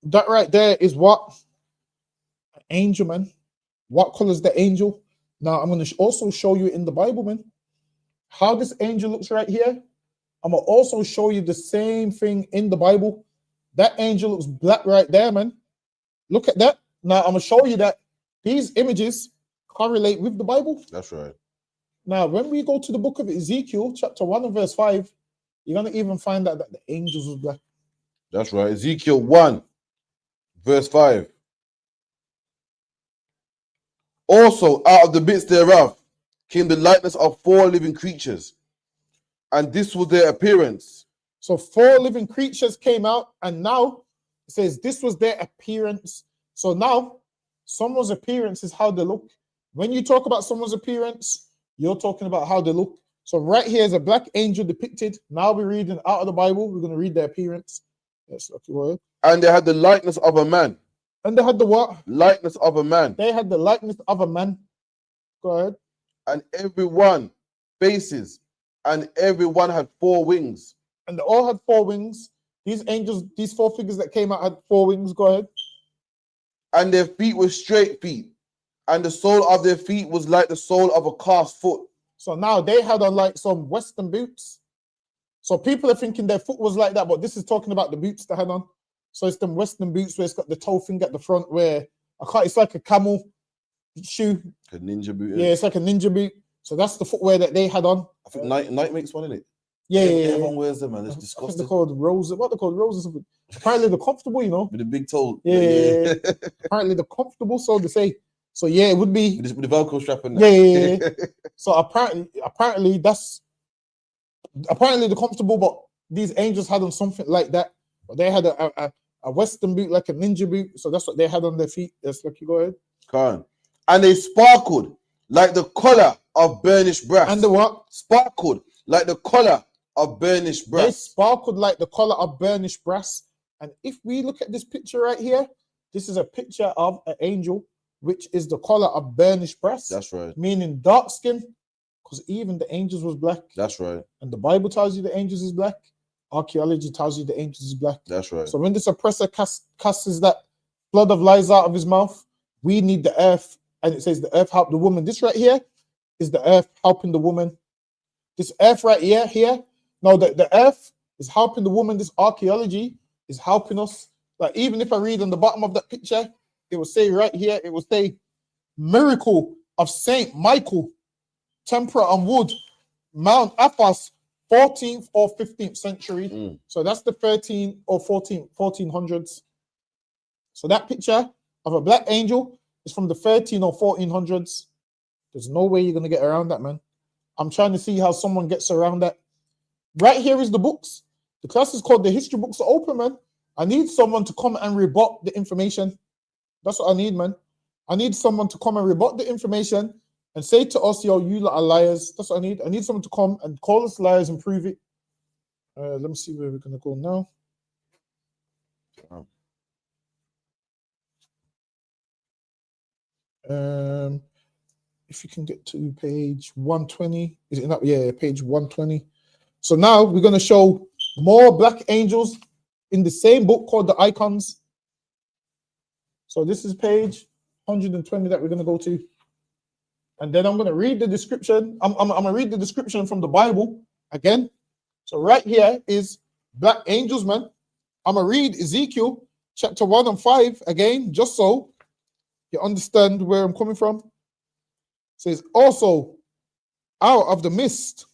That right there is what? An angel, man. What color is the angel? Now, I'm going to also show you in the Bible, man, how this angel looks right here. I'm going to also show you the same thing in the Bible. That angel looks black right there, man. Look at that. Now, I'm going to show you that these images correlate with the Bible. That's right. Now, when we go to the book of Ezekiel, chapter 1 and verse 5, you're going to even find out that the angels was black. That's right. Ezekiel 1, verse 5. Also, out of the bits thereof came the likeness of 4 living creatures, and this was their appearance. So 4 living creatures came out, and now it says this was their appearance. So now someone's appearance is how they look. When you talk about someone's appearance, you're talking about how they look. So right here is a black angel depicted. Now we're reading out of the Bible. We're going to read their appearance. Yes, okay, go ahead. And they had the likeness of a man. And they had the what? Likeness of a man. They had the likeness of a man. Go ahead. And everyone faces, and everyone had 4 wings. And they all had 4 wings. These angels, these 4 figures that came out had 4 wings. Go ahead. And their feet were straight feet, and the sole of their feet was like the sole of a calf's foot. So now they had on like some Western boots. So people are thinking their foot was like that, but this is talking about the boots they had on. So it's them Western boots where it's got the toe thing at the front, where it's like a camel shoe. A ninja boot. Yeah, it's like a ninja boot. So that's the footwear that they had on. I think Nike makes one, innit? Yeah. Everyone wears them, man. It's I think disgusting. they're called roses. What they're called roses? Apparently they're comfortable, you know. With the big toe. Yeah. Apparently they're comfortable, so they say. So yeah, it would be with the Velcro strap in there. Yeah. So apparently they're comfortable, but these angels had on something like that. But they had a Western boot, like a ninja boot. So that's what they had on their feet. That's like, you go ahead. Come on. And they sparkled like the color of burnished brass. And the what? Sparkled like the color of burnished brass. They sparkled like the color of burnished brass. And if we look at this picture right here, this is a picture of an angel, which is the color of burnished brass. That's right. Meaning dark skin, because even the angels was black. That's right. And the Bible tells you the angels is black. Archaeology tells you the angels is black. That's right. So when this oppressor casts that flood of lies out of his mouth, we need the earth. And it says the earth helped the woman. This right here is the earth helping the woman. This earth right here. No, the earth is helping the woman. This archaeology is helping us. Like, even if I read on the bottom of that picture, it will say right here, it will say miracle of Saint Michael, tempera on wood, Mount Athos, 14th or 15th century. So that's the 13 or 1400s. So that picture of a black angel is from the 13 or 1400s. There's no way you're going to get around that, man. I'm trying to see how someone gets around that. Right here is the books. The class is called The History Books Are Open, man. I need someone to come and rebut the information. That's what I need, man. I need someone to come and rebut the information and say to us, yo, you lot are liars. That's what I need. I need someone to come and call us liars and prove it. Let me see where we're going to go now. If you can get to page 120. Is it not? Yeah, page 120. So now we're going to show more black angels in the same book called The Icons. So this is page 120 that we're going to go to. And then I'm going to read the description. I'm going to read the description from the Bible again. So right here is black angels, man. I'm going to read Ezekiel chapter 1 and 5 again, just so you understand where I'm coming from. It says, also out of the mist,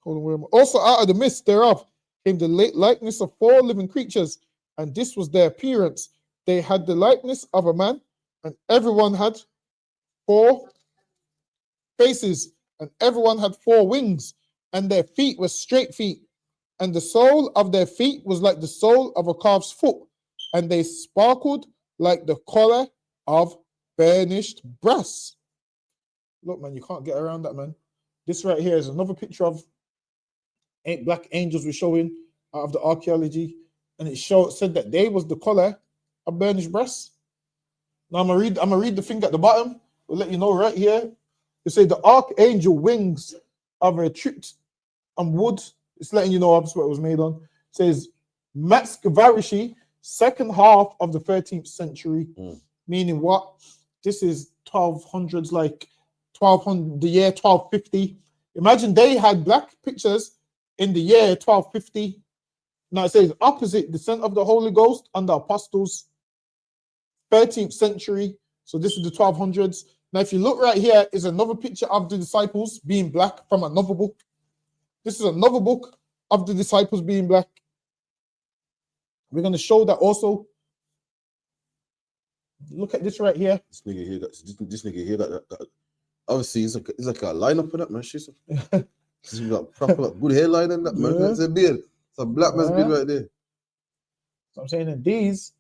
also out of the mist thereof came the likeness of 4 living creatures, and this was their appearance. They had the likeness of a man, and everyone had 4 faces, and everyone had 4 wings, and their feet were straight feet, and the sole of their feet was like the sole of a calf's foot, and they sparkled like the color of burnished brass. Look, man, you can't get around that, man. This right here is another picture of 8 black angels we're showing out of the archaeology, and it said that they was the color of burnished brass. Now I'm gonna read the thing at the bottom. We'll let you know right here. It says the archangel wings are tripped on wood. It's letting you know that's what it was made on. It says Maxkavarishi, second half of the 13th century. Meaning what? This is 1200s, like 1200, the year 1250. Imagine they had black pictures in the year 1250. Now it says opposite descent of the Holy Ghost under apostles, 13th century. So this is the 1200s. Now, if you look right here, is another picture of the disciples being black from another book. This is another book of the disciples being black. We're going to show that also. Look at this right here. This nigga here, this nigga here, that obviously he's like a lineup in that man. She's got proper good hairline in that man. Yeah. It's a beard. It's a black man's beard right there. So I'm saying that this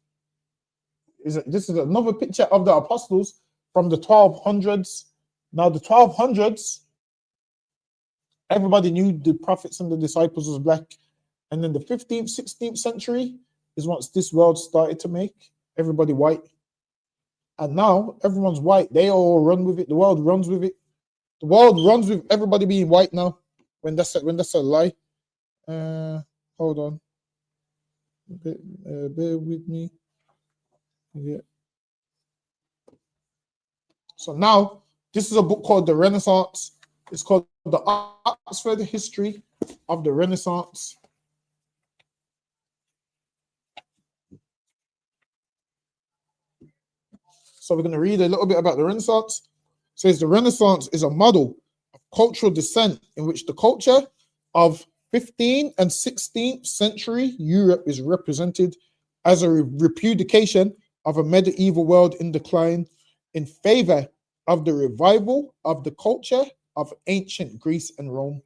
is another picture of the apostles from the 1200s. Now the 1200s, everybody knew the prophets and the disciples was black. And then the 15th, 16th century is once this world started to make everybody white. And now everyone's white. They all run with it. The world runs with it. The world runs with everybody being white now. When that's a lie. Hold on. Bear with me. Yeah. So now this is a book called The Renaissance. It's called The Oxford History of the Renaissance. So we're going to read a little bit about the Renaissance. It says the Renaissance is a model of cultural descent in which the culture of 15th and 16th century Europe is represented as a repudiation of a medieval world in decline in favor of the revival of the culture of ancient Greece and Rome.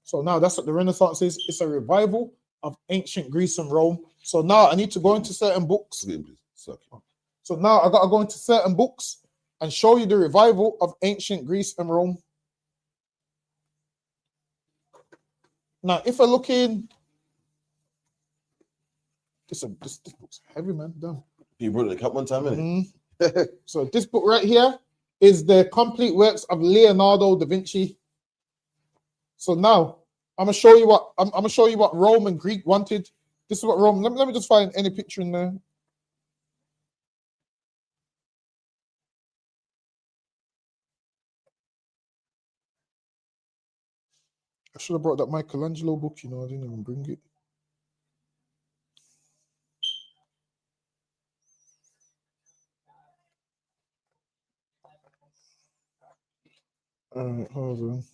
So now that's what the Renaissance is. It's a revival of ancient Greece and Rome. So now I need to go into certain books. So now I got to go into certain books and show you the revival of ancient Greece and Rome. Now, if I look in, this book's heavy, man. Damn. You brought it up one time, innit? So this book right here is the complete works of Leonardo da Vinci. So now I'm gonna show you what Rome and Greek wanted. This is what Rome. Let me just find any picture in there. I should have brought that Michelangelo book, I didn't even bring it. Hold on.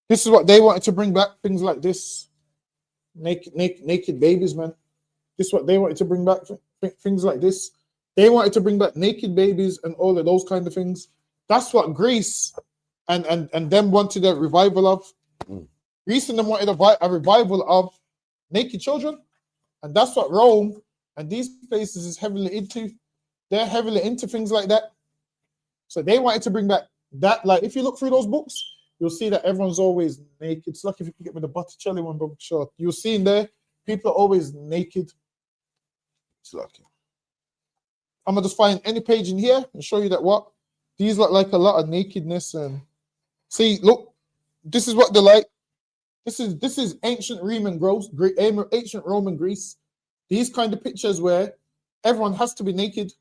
This is what they wanted to bring back, things like this. Naked babies, man. This is what they wanted to bring back, things like this. They wanted to bring back naked babies and all of those kind of things. That's what Greece and them wanted a revival of. Greece and them wanted a revival of naked children. And that's what Rome and these places is heavily into. They're heavily into things like that. So they wanted to bring back that. Like, if you look through those books, you'll see that everyone's always naked. It's like if you can get me the Botticelli one, but sure. You'll see in there, people are always naked. It's lucky. I'm going to just find any page in here and show you that what? These look like a lot of nakedness and see, look, this is what they're like. This is ancient Roman Greece. These kind of pictures where everyone has to be naked.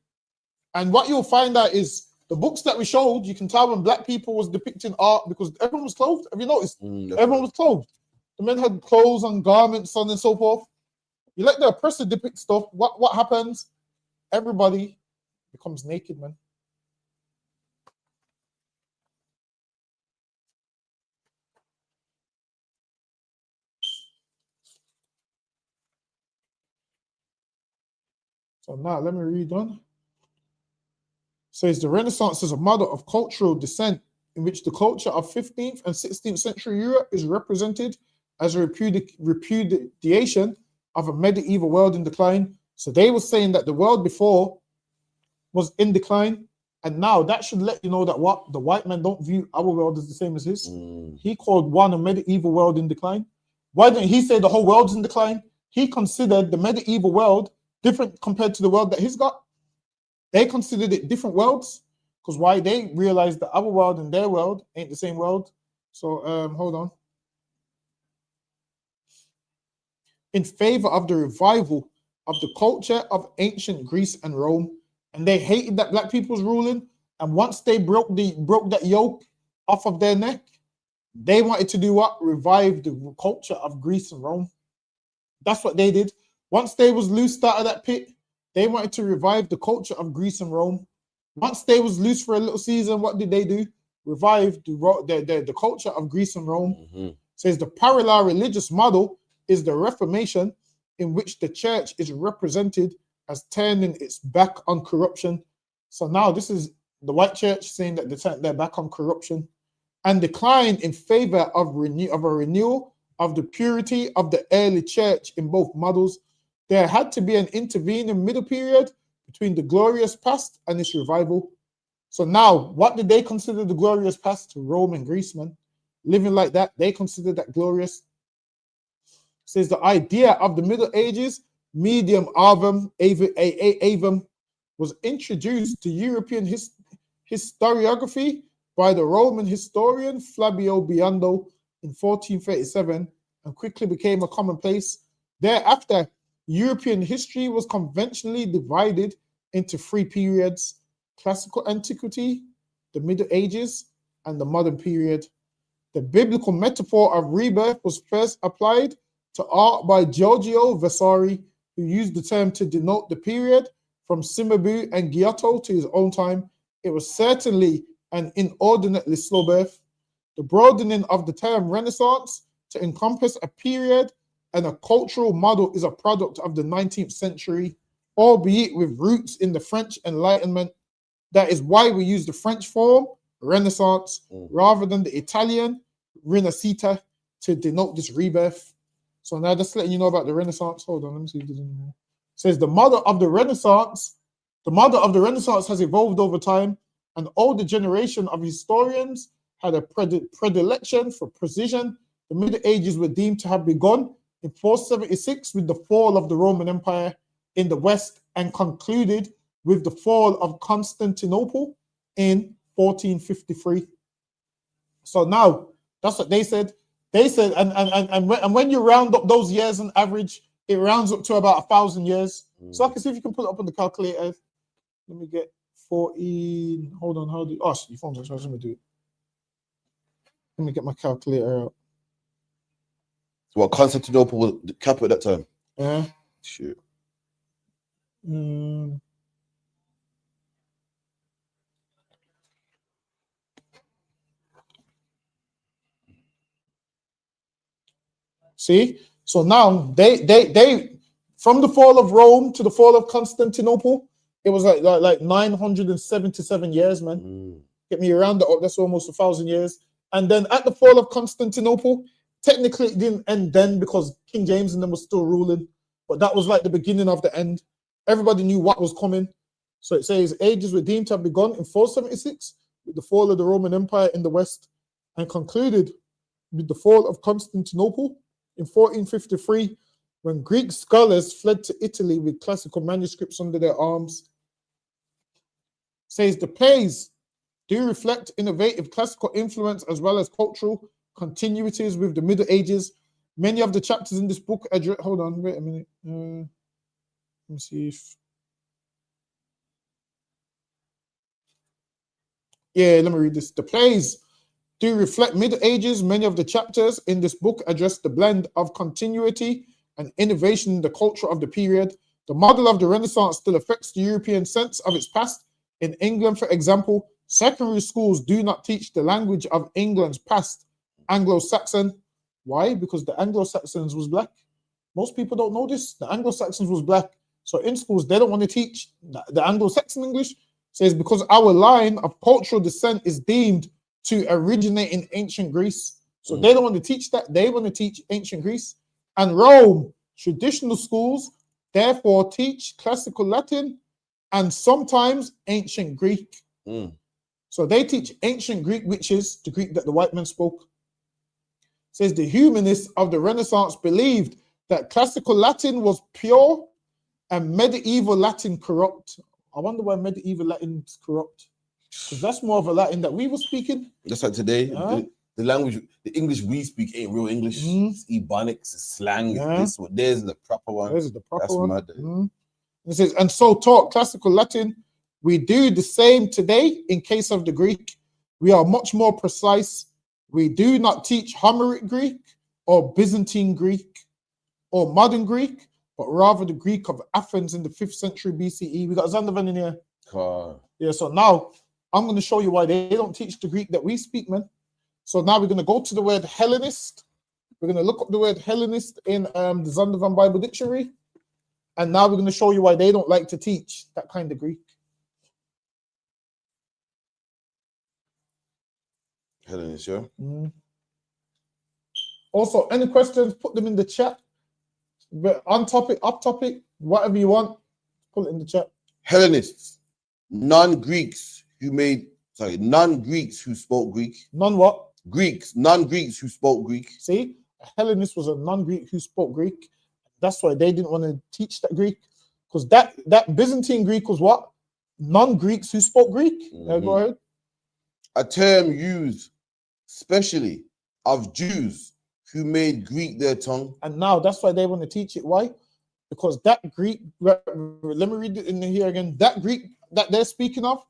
And what you'll find out is the books that we showed, you can tell when black people was depicting art because everyone was clothed. Have you noticed? Everyone was clothed. The men had clothes and garments, so on and so forth. You let the oppressor depict stuff. What happens? Everybody becomes naked, man. So now let me read on. Says the Renaissance is a model of cultural descent in which the culture of 15th and 16th century Europe is represented as a repudiation of a medieval world in decline. So they were saying that the world before was in decline, and now that should let you know that what the white man don't view our world as the same as his. He called one a medieval world in decline. Why didn't he say the whole world's in decline? He considered the medieval world different compared to the world that he's got. They considered it different worlds because why? They realized that our world and their world ain't the same world. So hold on. In favor of the revival of the culture of ancient Greece and Rome, and they hated that black people was ruling. And once they broke that yoke off of their neck, they wanted to do what? Revive the culture of Greece and Rome. That's what they did. Once they was loosed out of that pit, they wanted to revive the culture of Greece and Rome. Once they was loose for a little season, what did they do? Revive the culture of Greece and Rome. Says the parallel religious model is the Reformation, in which the church is represented as turning its back on corruption. So now this is the white church saying that they turned their back on corruption and decline in favor of a renewal of the purity of the early church. In both models, there had to be an intervening middle period between the glorious past and its revival. So now, what did they consider the glorious past? Rome and Greece, man. Living like that, they considered that glorious. Says the idea of the Middle Ages, medium avum, was introduced to European historiography by the Roman historian Flavio Biondo in 1437 and quickly became a commonplace. Thereafter, European history was conventionally divided into three periods: classical antiquity, the Middle Ages, and the modern period. The biblical metaphor of rebirth was first applied to art by Giorgio Vasari, who used the term to denote the period from Cimabue and Giotto to his own time. It was certainly an inordinately slow birth. The broadening of the term Renaissance to encompass a period and a cultural model is a product of the 19th century, albeit with roots in the French Enlightenment. That is why we use the French form, Renaissance, rather than the Italian, Rinascita, to denote this rebirth. So now just letting you know about the Renaissance. Hold on, let me see if there's any more. It says the model of the Renaissance has evolved over time. An older generation of historians had a predilection for precision. The Middle Ages were deemed to have begun in 476 with the fall of the Roman Empire in the West and concluded with the fall of Constantinople in 1453. So now that's what they said. They said, and when you round up those years on average, it rounds up to about 1,000 years. So I can see if you can put it up on the calculator. Let me get 14. Hold on, how do you? Oh, your phone's actually. Let me do it. Let me get my calculator out. So what, Constantinople was the capital at that time? Yeah. Shoot. See, so now they from the fall of Rome to the fall of Constantinople, it was like 977 years, man. Get me around that up, that's almost 1,000 years. And then at the fall of Constantinople, technically it didn't end then because King James and them was still ruling, but that was like the beginning of the end. Everybody knew what was coming. So it says ages were deemed to have begun in 476 with the fall of the Roman Empire in the West and concluded with the fall of Constantinople in 1453, when Greek scholars fled to Italy with classical manuscripts under their arms. Says the plays do reflect innovative classical influence as well as cultural continuities with the Middle Ages. Many of the chapters in this book address. Hold on, wait a minute. Let me see if. Yeah, let me read this. The plays do reflect Middle Ages. Many of the chapters in this book address the blend of continuity and innovation in the culture of the period. The model of the Renaissance still affects the European sense of its past. In England, for example, secondary schools do not teach the language of England's past, Anglo-Saxon. Why? Because the Anglo-Saxons was black. Most people don't know this. The Anglo-Saxons was black. So in schools, they don't want to teach the Anglo-Saxon English. So it's because our line of cultural descent is deemed to originate in ancient Greece. So they don't want to teach that. They want to teach ancient Greece. And Rome, traditional schools, therefore teach classical Latin and sometimes ancient Greek. So they teach ancient Greek, which is the Greek that the white men spoke. It says the humanists of the Renaissance believed that classical Latin was pure and medieval Latin corrupt. I wonder why medieval Latin is corrupt. Because that's more of a Latin that we were speaking. Just like today, the language, the English we speak ain't real English. It's ebonics, it's slang, it's this, there's the proper one. There's the proper that's one. It says, and so taught classical Latin. We do the same today in case of the Greek. We are much more precise. We do not teach Homeric Greek or Byzantine Greek or modern Greek, but rather the Greek of Athens in the 5th century BCE. We got Zandervan in here. Yeah, so now I'm going to show you why they don't teach the Greek that we speak, man. So now we're going to go to the word Hellenist. We're going to look up the word Hellenist in the Zondervan Bible Dictionary. And now we're going to show you why they don't like to teach that kind of Greek. Hellenist, yeah. Also, any questions, put them in the chat. But on topic, off topic, whatever you want, put it in the chat. Hellenists, non-Greeks who spoke Greek. Non-what? Greeks, non-Greeks who spoke Greek. See, a Hellenist was a non-Greek who spoke Greek. That's why they didn't want to teach that Greek. Because that Byzantine Greek was what? Non-Greeks who spoke Greek. Go ahead. A term used specially of Jews who made Greek their tongue. And now that's why they want to teach it. Why? Because that Greek, let me read it in here again. That Greek that they're speaking of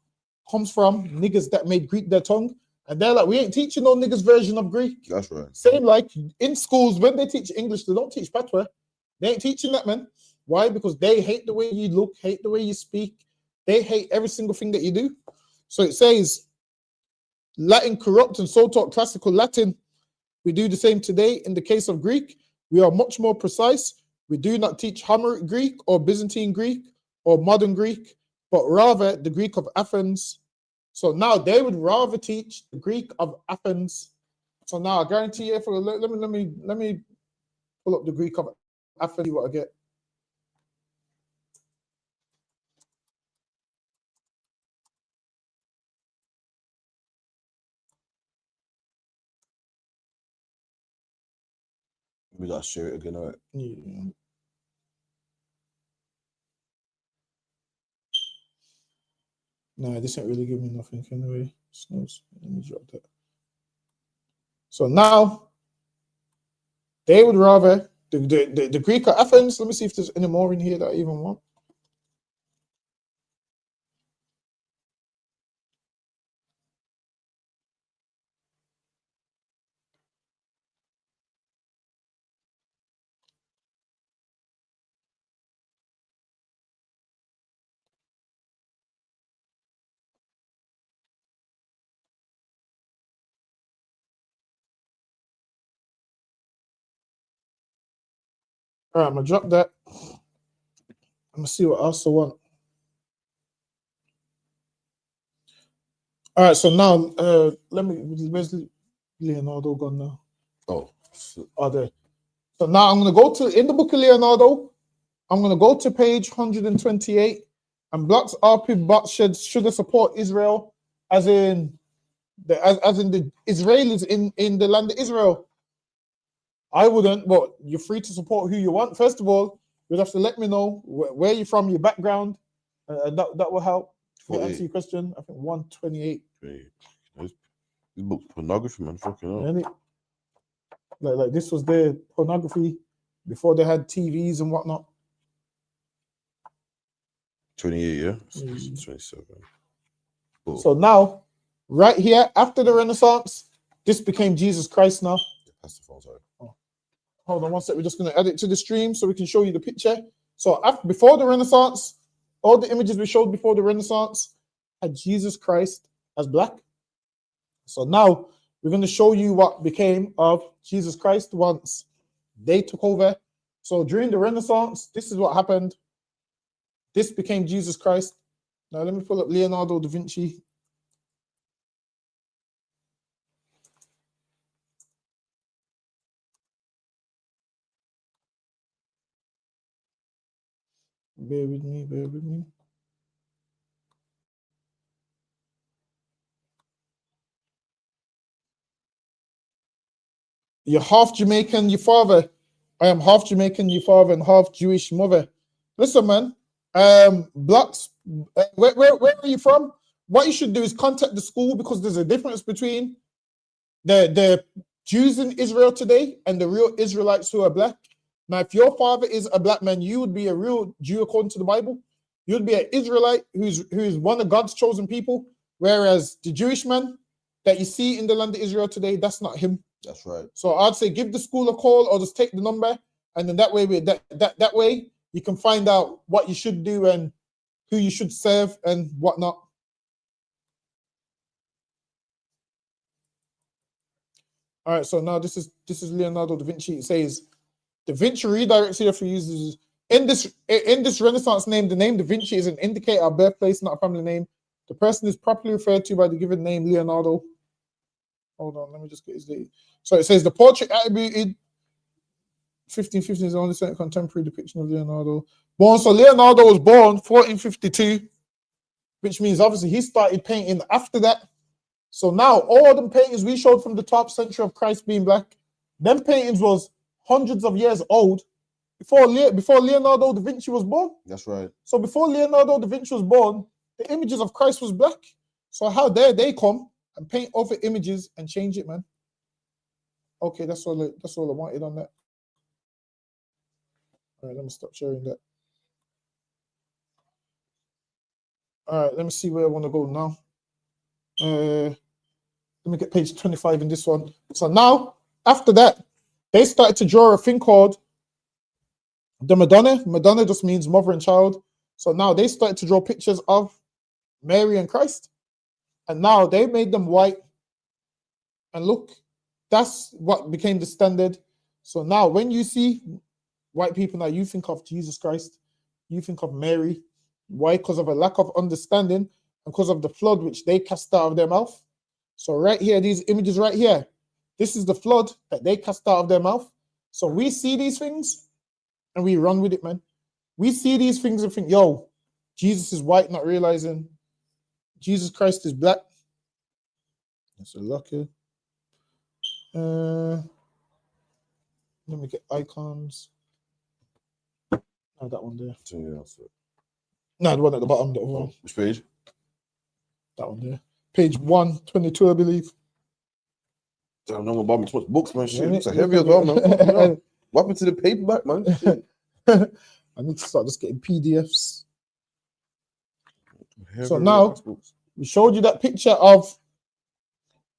comes from niggas that made Greek their tongue. And they're like, we ain't teaching no niggas version of Greek. That's right. Same like in schools, when they teach English, they don't teach patois. They ain't teaching that, man. Why? Because they hate the way you look, hate the way you speak. They hate every single thing that you do. So it says, Latin corrupt and so taught classical Latin. We do the same today. In the case of Greek, we are much more precise. We do not teach Homeric Greek or Byzantine Greek or modern Greek, but rather the Greek of Athens. So now they would rather teach the Greek of Athens. So now I guarantee you, let me pull up the Greek of Athens, see what I get. We gotta share it again, all right? Yeah. No, this ain't really giving me nothing anyway. Snooze. Let me drop that. So now they would rather the Greek of Athens. Let me see if there's any more in here that I even want. All right, I'm gonna drop that. I'm gonna see what else I want. All right, so now where's Leonardo gone now? Oh, there. So now I'm gonna go to in the book of Leonardo. I'm gonna go to page 128, and blocks RP but should support Israel, as in the Israelis in the land of Israel. I wouldn't, but you're free to support who you want. First of all, you'd have to let me know where you're from, your background, and that will help. to answer your question, I think 128. This book's pornography, man. Fucking hell. Really? Like this was their pornography before they had TVs and whatnot. 28, yeah? 27. Cool. So now, right here, after the Renaissance, this became Jesus Christ now. That's the phone, sorry. Oh. Hold on one sec. We're just going to add it to the stream so we can show you the picture. So before the Renaissance, all the images we showed before the Renaissance had Jesus Christ as black. So now we're going to show you what became of Jesus Christ once they took over. So during the Renaissance, this is what happened. This became Jesus Christ. Now let me pull up Leonardo da Vinci. Bear with me, bear with me. You're half Jamaican, your father. I am half Jamaican, your father, and half Jewish mother. Listen, man. Blacks, where are you from? What you should do is contact the school, because there's a difference between the Jews in Israel today and the real Israelites who are black. Now, if your father is a black man, you would be a real Jew according to the Bible. You'd be an Israelite who's one of God's chosen people. Whereas the Jewish man that you see in the land of Israel today, that's not him. That's right. So I'd say give the school a call, or just take the number, and then that way that way you can find out what you should do and who you should serve and whatnot. All right, so now this is Leonardo da Vinci. It says Da Vinci redirects here for users. In this Renaissance name, the name Da Vinci is an indicator of birthplace, not a family name. The person is properly referred to by the given name Leonardo. Hold on, let me just get his date. So it says the portrait attributed 1515 is the only contemporary depiction of Leonardo. So Leonardo was born 1452, which means obviously he started painting after that. So now all them paintings we showed from the 12th century of Christ being black, them paintings was hundreds of years old before Leonardo da Vinci was born. That's right. So before Leonardo da Vinci was born, the images of Christ was black. So how dare they come and paint over images and change it, man? Okay, that's all I wanted on that. All right, let me stop sharing that. All right, let me see where I want to go now. Let me get page 25 in this one. So now, after that, they started to draw a thing called the Madonna. Madonna just means mother and child. So now they started to draw pictures of Mary and Christ. And now they made them white. And look, that's what became the standard. So now when you see white people, now you think of Jesus Christ, you think of Mary. Why? Because of a lack of understanding and because of the flood which they cast out of their mouth. So right here, these images right here, this is the flood that they cast out of their mouth. So we see these things and we run with it, man. We see these things and think, yo, Jesus is white, not realizing Jesus Christ is black. That's a lucky. Let me get icons. Oh, that one there. No, the one at the bottom. That one. Which page? That one there. Page 122, I believe. Damn, no one bought me too much books, man. Shit, Yeah, it's a heavy as well, man. What happened to the paperback, man? I need to start just getting PDFs. Heavy So now, books. we showed you that picture of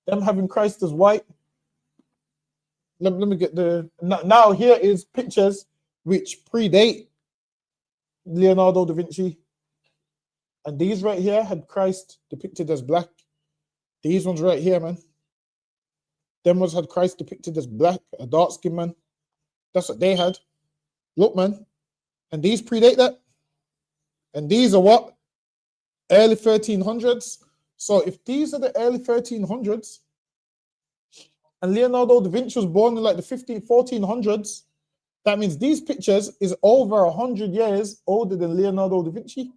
them having Christ as white. Let me get the... Now here is pictures which predate Leonardo da Vinci. And these right here had Christ depicted as black. These ones right here, man. Them ones had Christ depicted as black, a dark-skinned man. That's what they had. Look, man. And these predate that. And these are what? Early 1300s. So if these are the early 1300s, and Leonardo da Vinci was born in like the 1400s, that means these pictures is over 100 years older than Leonardo da Vinci.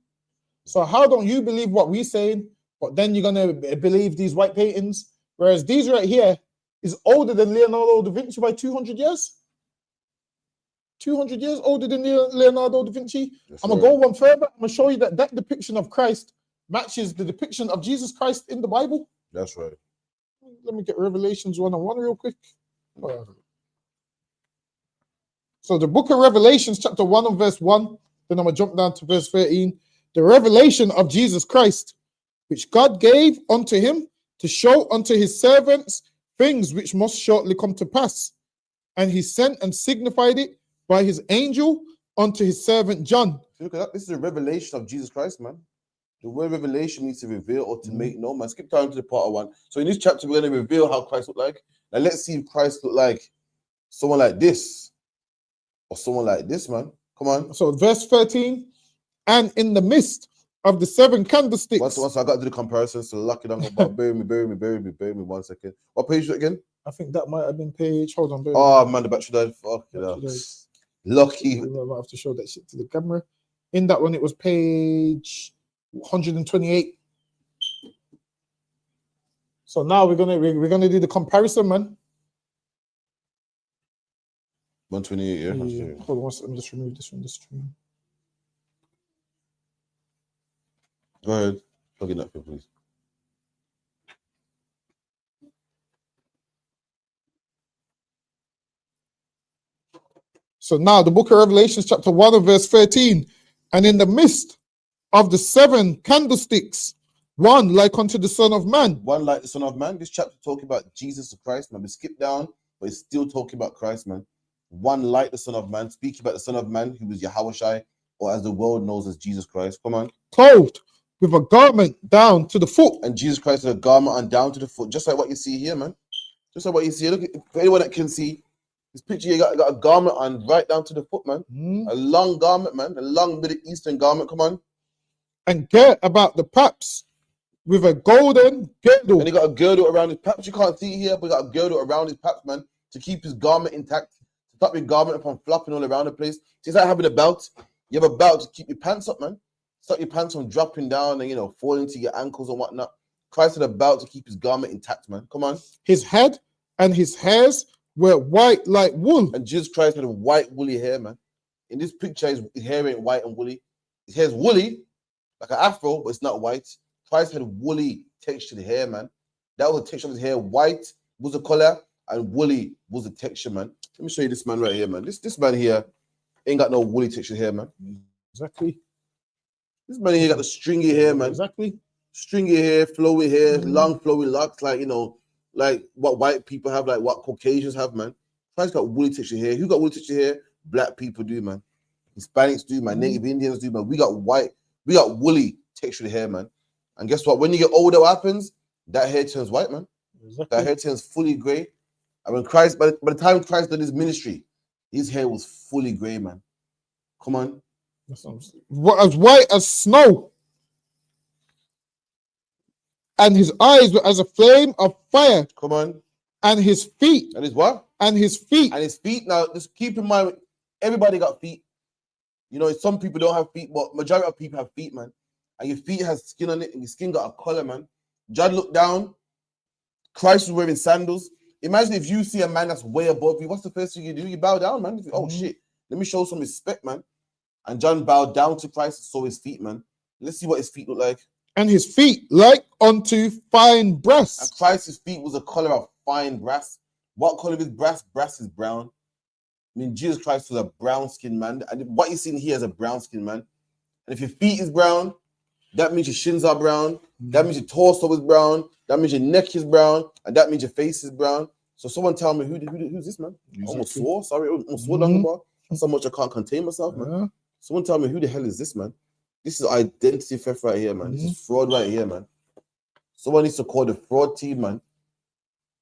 So how don't you believe what we're saying, but then you're going to believe these white paintings? Whereas these right here is older than Leonardo da Vinci by 200 years. 200 years older than Leonardo da Vinci. Yes, I'm going to go one further. I'm going to show you that depiction of Christ matches the depiction of Jesus Christ in the Bible? That's right. Let me get Revelations 1:1 real quick. So the book of Revelations, chapter 1 and verse 1, then I'm going to jump down to verse 13. The revelation of Jesus Christ, which God gave unto him to show unto his servants things which must shortly come to pass. And he sent and signified it by his angel unto his servant John. Look at that. This is a revelation of Jesus Christ, man. The word revelation means to reveal or to make known, man. Skip down to the part of 1. So in this chapter, we're going to reveal how Christ looked like. Now let's see if Christ looked like someone like this or someone like this, man. Come on. So verse 13, and in the midst of the 7 candlesticks. Once I got to do the comparison, so lucky I'm about bury me 1 second. What page is it again? I think that might have been page. Hold on. Oh man, the battery died. Fuck it up. Lucky. I might have to show that shit to the camera. In that one, it was page 128. So now we're gonna do the comparison, man. 128, yeah. Hold on, let me just remove this from the stream. Go ahead. Plug in that here, please. So now the book of Revelation, chapter 1 and verse 13. And in the midst of the 7 candlesticks, one like unto the Son of Man. One like the Son of Man. This chapter talking about Jesus Christ, man. We skip down, but it's still talking about Christ, man. One like the Son of Man, speaking about the Son of Man, who was Yahushai, or as the world knows as Jesus Christ. Come on. Clothed with a garment down to the foot. And Jesus Christ had a garment on down to the foot, just like what you see here, man. Just like what you see. Look, for anyone that can see, this picture here got a garment on right down to the foot, man. A long garment, man. A long Middle Eastern garment. Come on. And girt about the paps with a golden girdle. And he got a girdle around his paps. You can't see here, but he got a girdle around his paps, man, to keep his garment intact. To stop your garment from flopping all around the place. It's like having a belt. You have a belt to keep your pants up, man. Stop your pants from dropping down and, you know, falling to your ankles and whatnot. Christ had a belt to keep his garment intact, man. Come on. His head and his hairs were white like wool. And Jesus Christ had a white woolly hair, man. In this picture, his hair ain't white and woolly. His hair's woolly, like an afro, but it's not white. Christ had woolly textured hair, man. That was the texture of his hair. White was the color, and woolly was the texture, man. Let me show you this man right here, man. This man here ain't got no woolly textured hair, man. Exactly. This man here got the stringy hair, man. Exactly. Stringy hair, flowy hair, long flowy locks, like, you know, like what white people have, like what Caucasians have, man. Christ got woolly textured hair. Who got woolly textured hair? Black people do, man. Hispanics do, man. Native Indians do, man. We got woolly textured hair, man. And guess what? When you get older, what happens? That hair turns white, man. Exactly. That hair turns fully gray. And when Christ, by the time Christ did his ministry, his hair was fully gray, man. Come on. As white as snow. And his eyes were as a flame of fire. Come on. And his feet. And his what? And his feet. And his feet. Now, just keep in mind, everybody got feet. You know, some people don't have feet, but majority of people have feet, man. And your feet has skin on it, and your skin got a color, man. John looked down. Christ was wearing sandals. Imagine if you see a man that's way above you. What's the first thing you do? You bow down, man. Oh, shit. Let me show some respect, man. And John bowed down to Christ and saw his feet, man. Let's see what his feet look like. And his feet like unto fine brass. And Christ's feet was a color of fine brass. What color is brass? Brass is brown. I mean, Jesus Christ was a brown-skinned man. And what you're seeing here is a brown-skinned man. And if your feet is brown, that means your shins are brown. That means your torso is brown. That means your neck is brown. And that means your face is brown. So someone tell me, who's this, man? Exactly. Almost swore. Sorry, almost swore down the bar. So much I can't contain myself, man. Someone tell me, who the hell is this, man? This is identity theft right here, man. This is fraud right here, man. Someone needs to call the fraud team, man.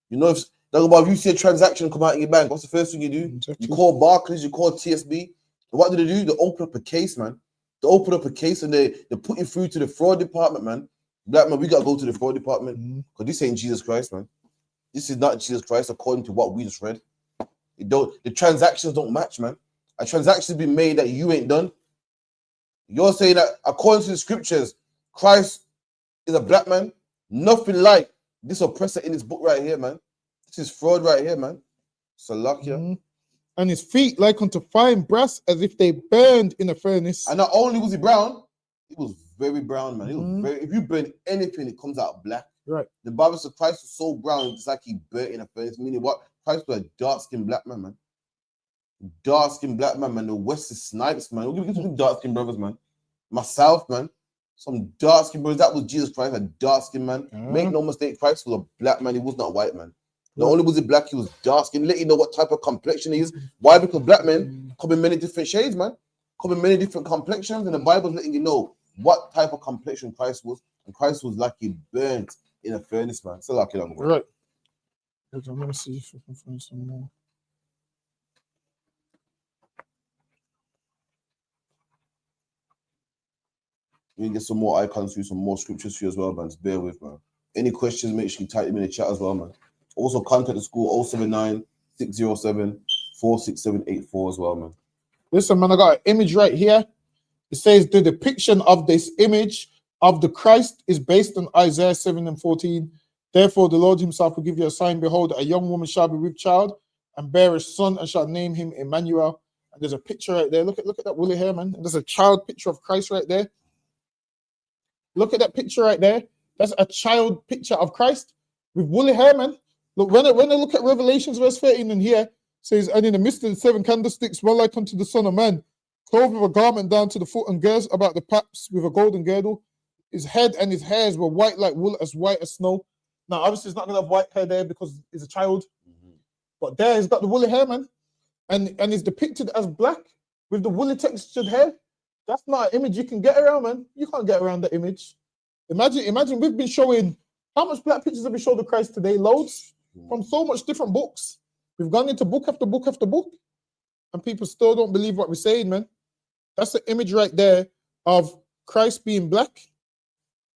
You know, if you see a transaction come out in your bank, what's the first thing you do? Exactly. You call Barclays, you call TSB. And what do? They open up a case, man. They open up a case and they put you through to the fraud department, man. Black man, we got to go to the fraud department because this ain't Jesus Christ, man. This is not Jesus Christ according to what we just read. The transactions don't match, man. A transaction has been made that you ain't done. You're saying that according to the scriptures, Christ is a black man. Nothing like this oppressor in this book right here, man. This is fraud right here, man. Salakia. And his feet like unto fine brass, as if they burned in a furnace. And not only was he brown, he was very brown, man. He looked very. If you burn anything, it comes out black. Right. The Bible says Christ was so brown, it's like he burnt in a furnace. Meaning what? Christ was a dark-skinned black man, man. Dark-skinned black man, man. The Wesley Snipes, man. We'll give some dark-skinned brothers, man. Myself, man. Some dark-skinned brothers. That was Jesus Christ, a dark-skinned man. Make no mistake, Christ was a black man. He was not a white man. Not only was he black, he was dark-skinned. Let you know what type of complexion he is. Why? Because black men come in many different shades, man. Come in many different complexions, and the Bible's letting you know what type of complexion Christ was. And Christ was like he burnt in a furnace, man. So like it on the Right. Let me see if I can find some more. We can get some more icons for you, some more scriptures for you as well, man. Just bear with, man. Any questions, make sure you type them in the chat as well, man. Also, contact the school 079 607 46784 as well, man. Listen, man, I got an image right here. It says the depiction of this image of the Christ is based on Isaiah 7:14. Therefore, the Lord himself will give you a sign. Behold, a young woman shall be with child and bear a son and shall name him Emmanuel. And there's a picture right there. Look at that woolly hair, man. And there's a child picture of Christ right there. Look at that picture right there. That's a child picture of Christ with woolly hair, man. Look, when I look at Revelations verse 13 in here, says, and in the midst of the 7 candlesticks, one like unto the Son of Man, clothed with a garment down to the foot and girded about the paps with a golden girdle. His head and his hairs were white like wool, as white as snow. Now, obviously, it's not going to have white hair there because he's a child. But there, he's got the woolly hair, man. And he's depicted as black with the woolly textured hair. That's not an image you can get around, man. You can't get around that image. Imagine we've been showing, how much black pictures have we showed of Christ today? Loads. From so much different books. We've gone into book after book after book. And people still don't believe what we're saying, man. That's the image right there of Christ being black.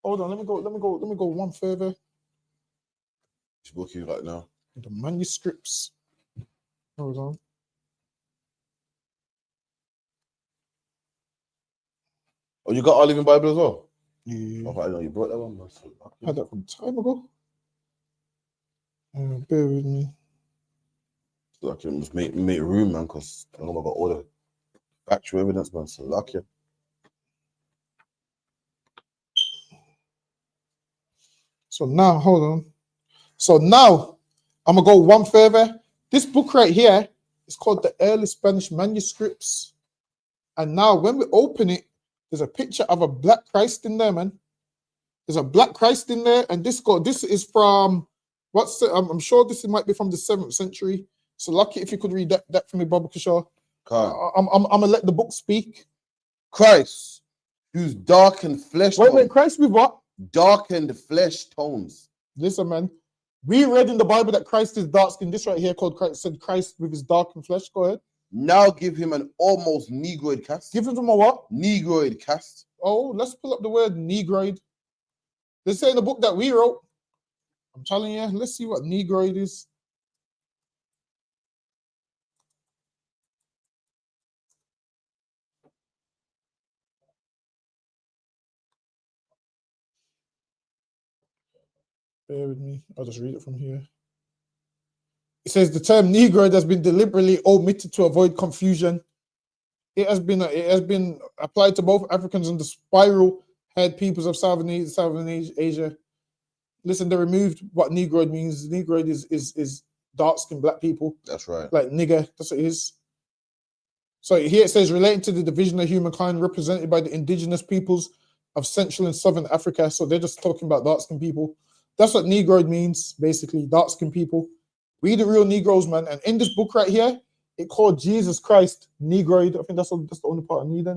Hold on, let me go one further. Which book you got now? The manuscripts. Hold on. Oh, you got our Living Bible as well? Yeah. Oh, I know you brought that one. I had that from time ago. Bear with me. So I can just make room, man, because I know I got all the factual evidence, man. So lucky. So now, hold on. So now, I'm going to go one further. This book right here is called the Early Spanish Manuscripts. And now, when we open it, there's a picture of a black Christ in there, man. There's a black Christ in there. And this is from, I'm sure this might be from the 7th century. So lucky if you could read that for me, Baba Kishore. I'm going to let the book speak. Christ, whose darkened flesh Wait, Christ with what? Darkened flesh tones. Listen, man. We read in the Bible that Christ is dark skinned. This right here called Christ said Christ with his darkened flesh. Go ahead. Now give him an almost negroid cast. Give him a what? Negroid cast. Oh, let's pull up the word negroid. They say in the book that we wrote. I'm telling you, let's see what negroid is. Bear with me. I'll just read it from here. It says the term negroid has been deliberately omitted to avoid confusion. It has been applied to both Africans and the spiral-haired peoples of Southern Asia. Listen, they removed what negroid means. Negroid is dark-skinned black people. That's right. Like nigger, that's what it is. So here it says relating to the division of humankind represented by the indigenous peoples of Central and Southern Africa. So they're just talking about dark-skinned people. That's what negroid means, basically, dark-skinned people. We the real Negroes, man. And in this book right here, it called Jesus Christ negroid. I think that's the only part I need.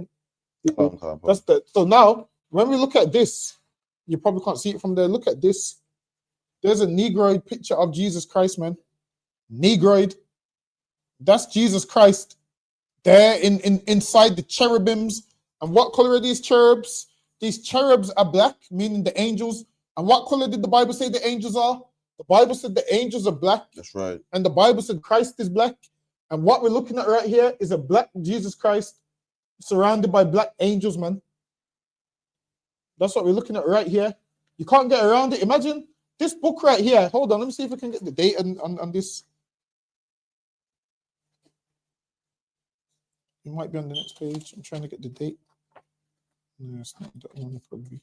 So now, when we look at this, you probably can't see it from there. Look at this. There's a negroid picture of Jesus Christ, man. Negroid. That's Jesus Christ. There inside the cherubims. And what color are these cherubs? These cherubs are black, meaning the angels. And what color did the Bible say the angels are? The Bible said the angels are black. That's right. And the Bible said Christ is black. And what we're looking at right here is a black Jesus Christ surrounded by black angels, man. That's what we're looking at right here. You can't get around it. Imagine this book right here. Hold on, let me see if I can get the date on this. It might be on the next page. I'm trying to get the date. No, it's not that one probably.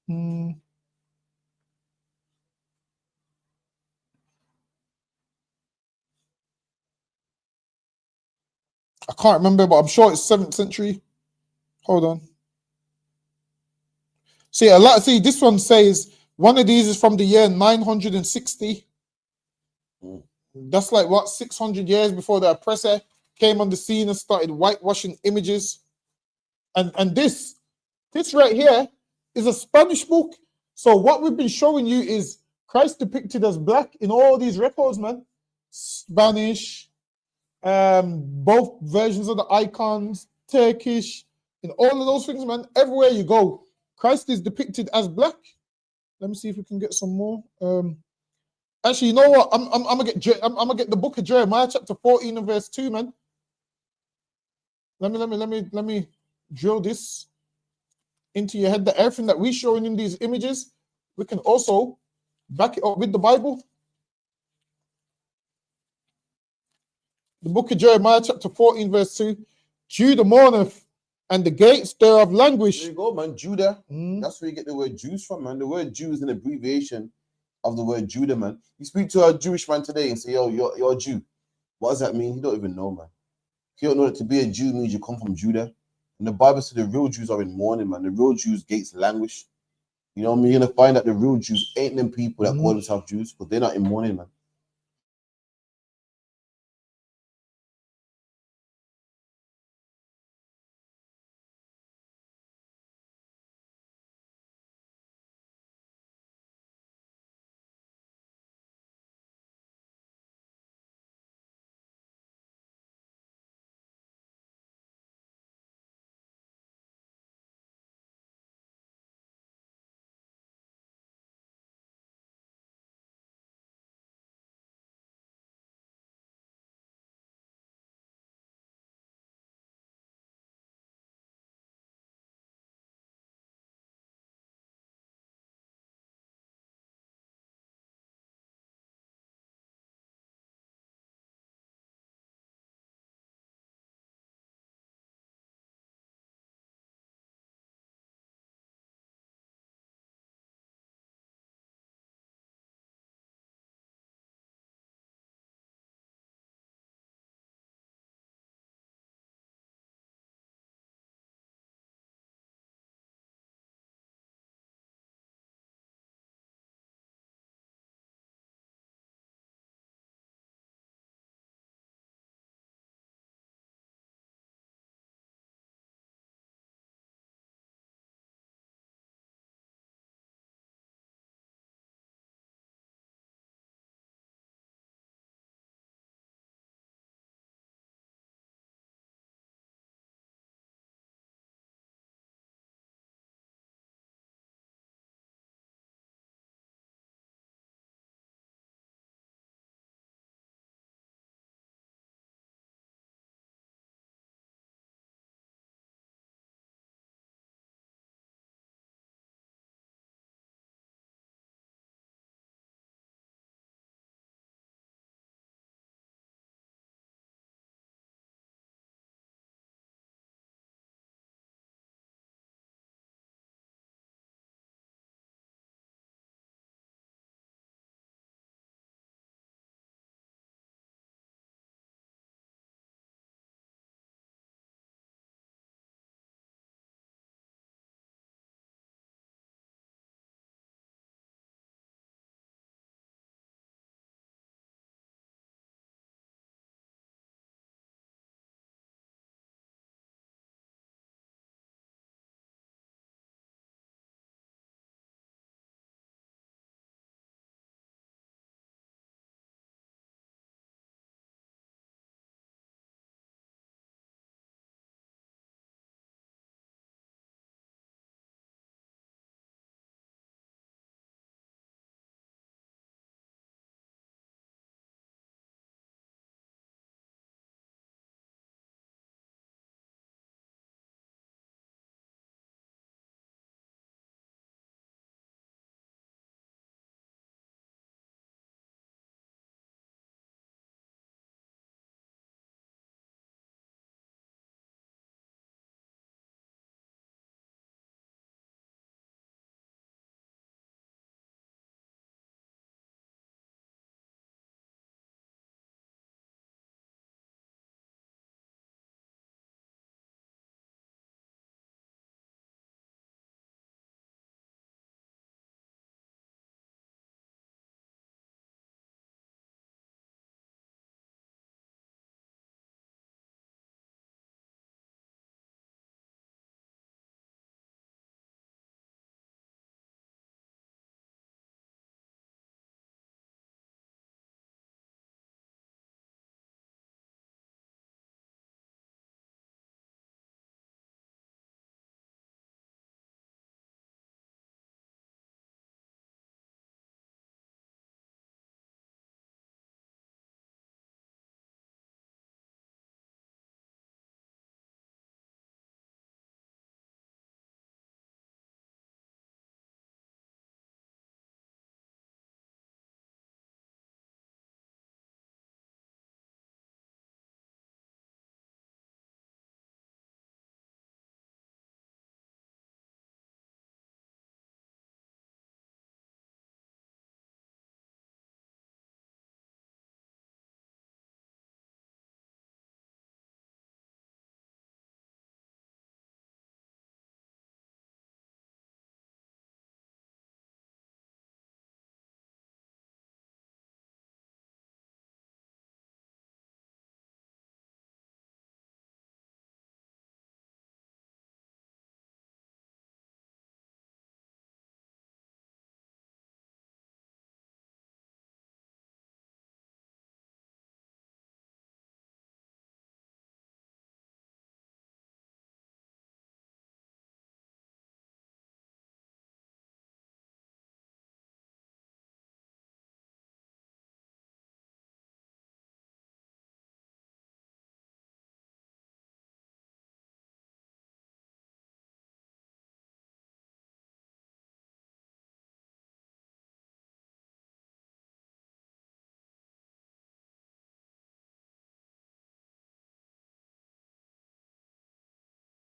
Hmm. I can't remember, but I'm sure it's 7th century. Hold on. See, this one says one of these is from the year 960. That's like what, 600 years before the oppressor came on the scene and started whitewashing images. And this right here is a Spanish book. So what we've been showing you is Christ depicted as black in all these records, man. Spanish, both versions of the icons, Turkish, in all of those things, man. Everywhere you go, Christ is depicted as black. Let me see if we can get some more. Actually, you know what? I'm gonna get the book of Jeremiah, chapter 14 and verse 2, man. Let me drill this into your head, that everything that we're showing in these images, we can also back it up with the Bible. The book of Jeremiah, chapter 14, verse 2. Judah mourneth, and the gates thereof languish. There you go, man. Judah. That's where you get the word Jews from, man. The word Jew is an abbreviation of the word Judah, man. You speak to a Jewish man today and say, yo, you're a Jew. What does that mean? He don't even know, man. He don't know that to be a Jew means you come from Judah. And the Bible says the real Jews are in mourning, man. The real Jews' gates languish. You know what I mean? You're going to find that the real Jews ain't them people that call themselves Jews, but they're not in mourning, man.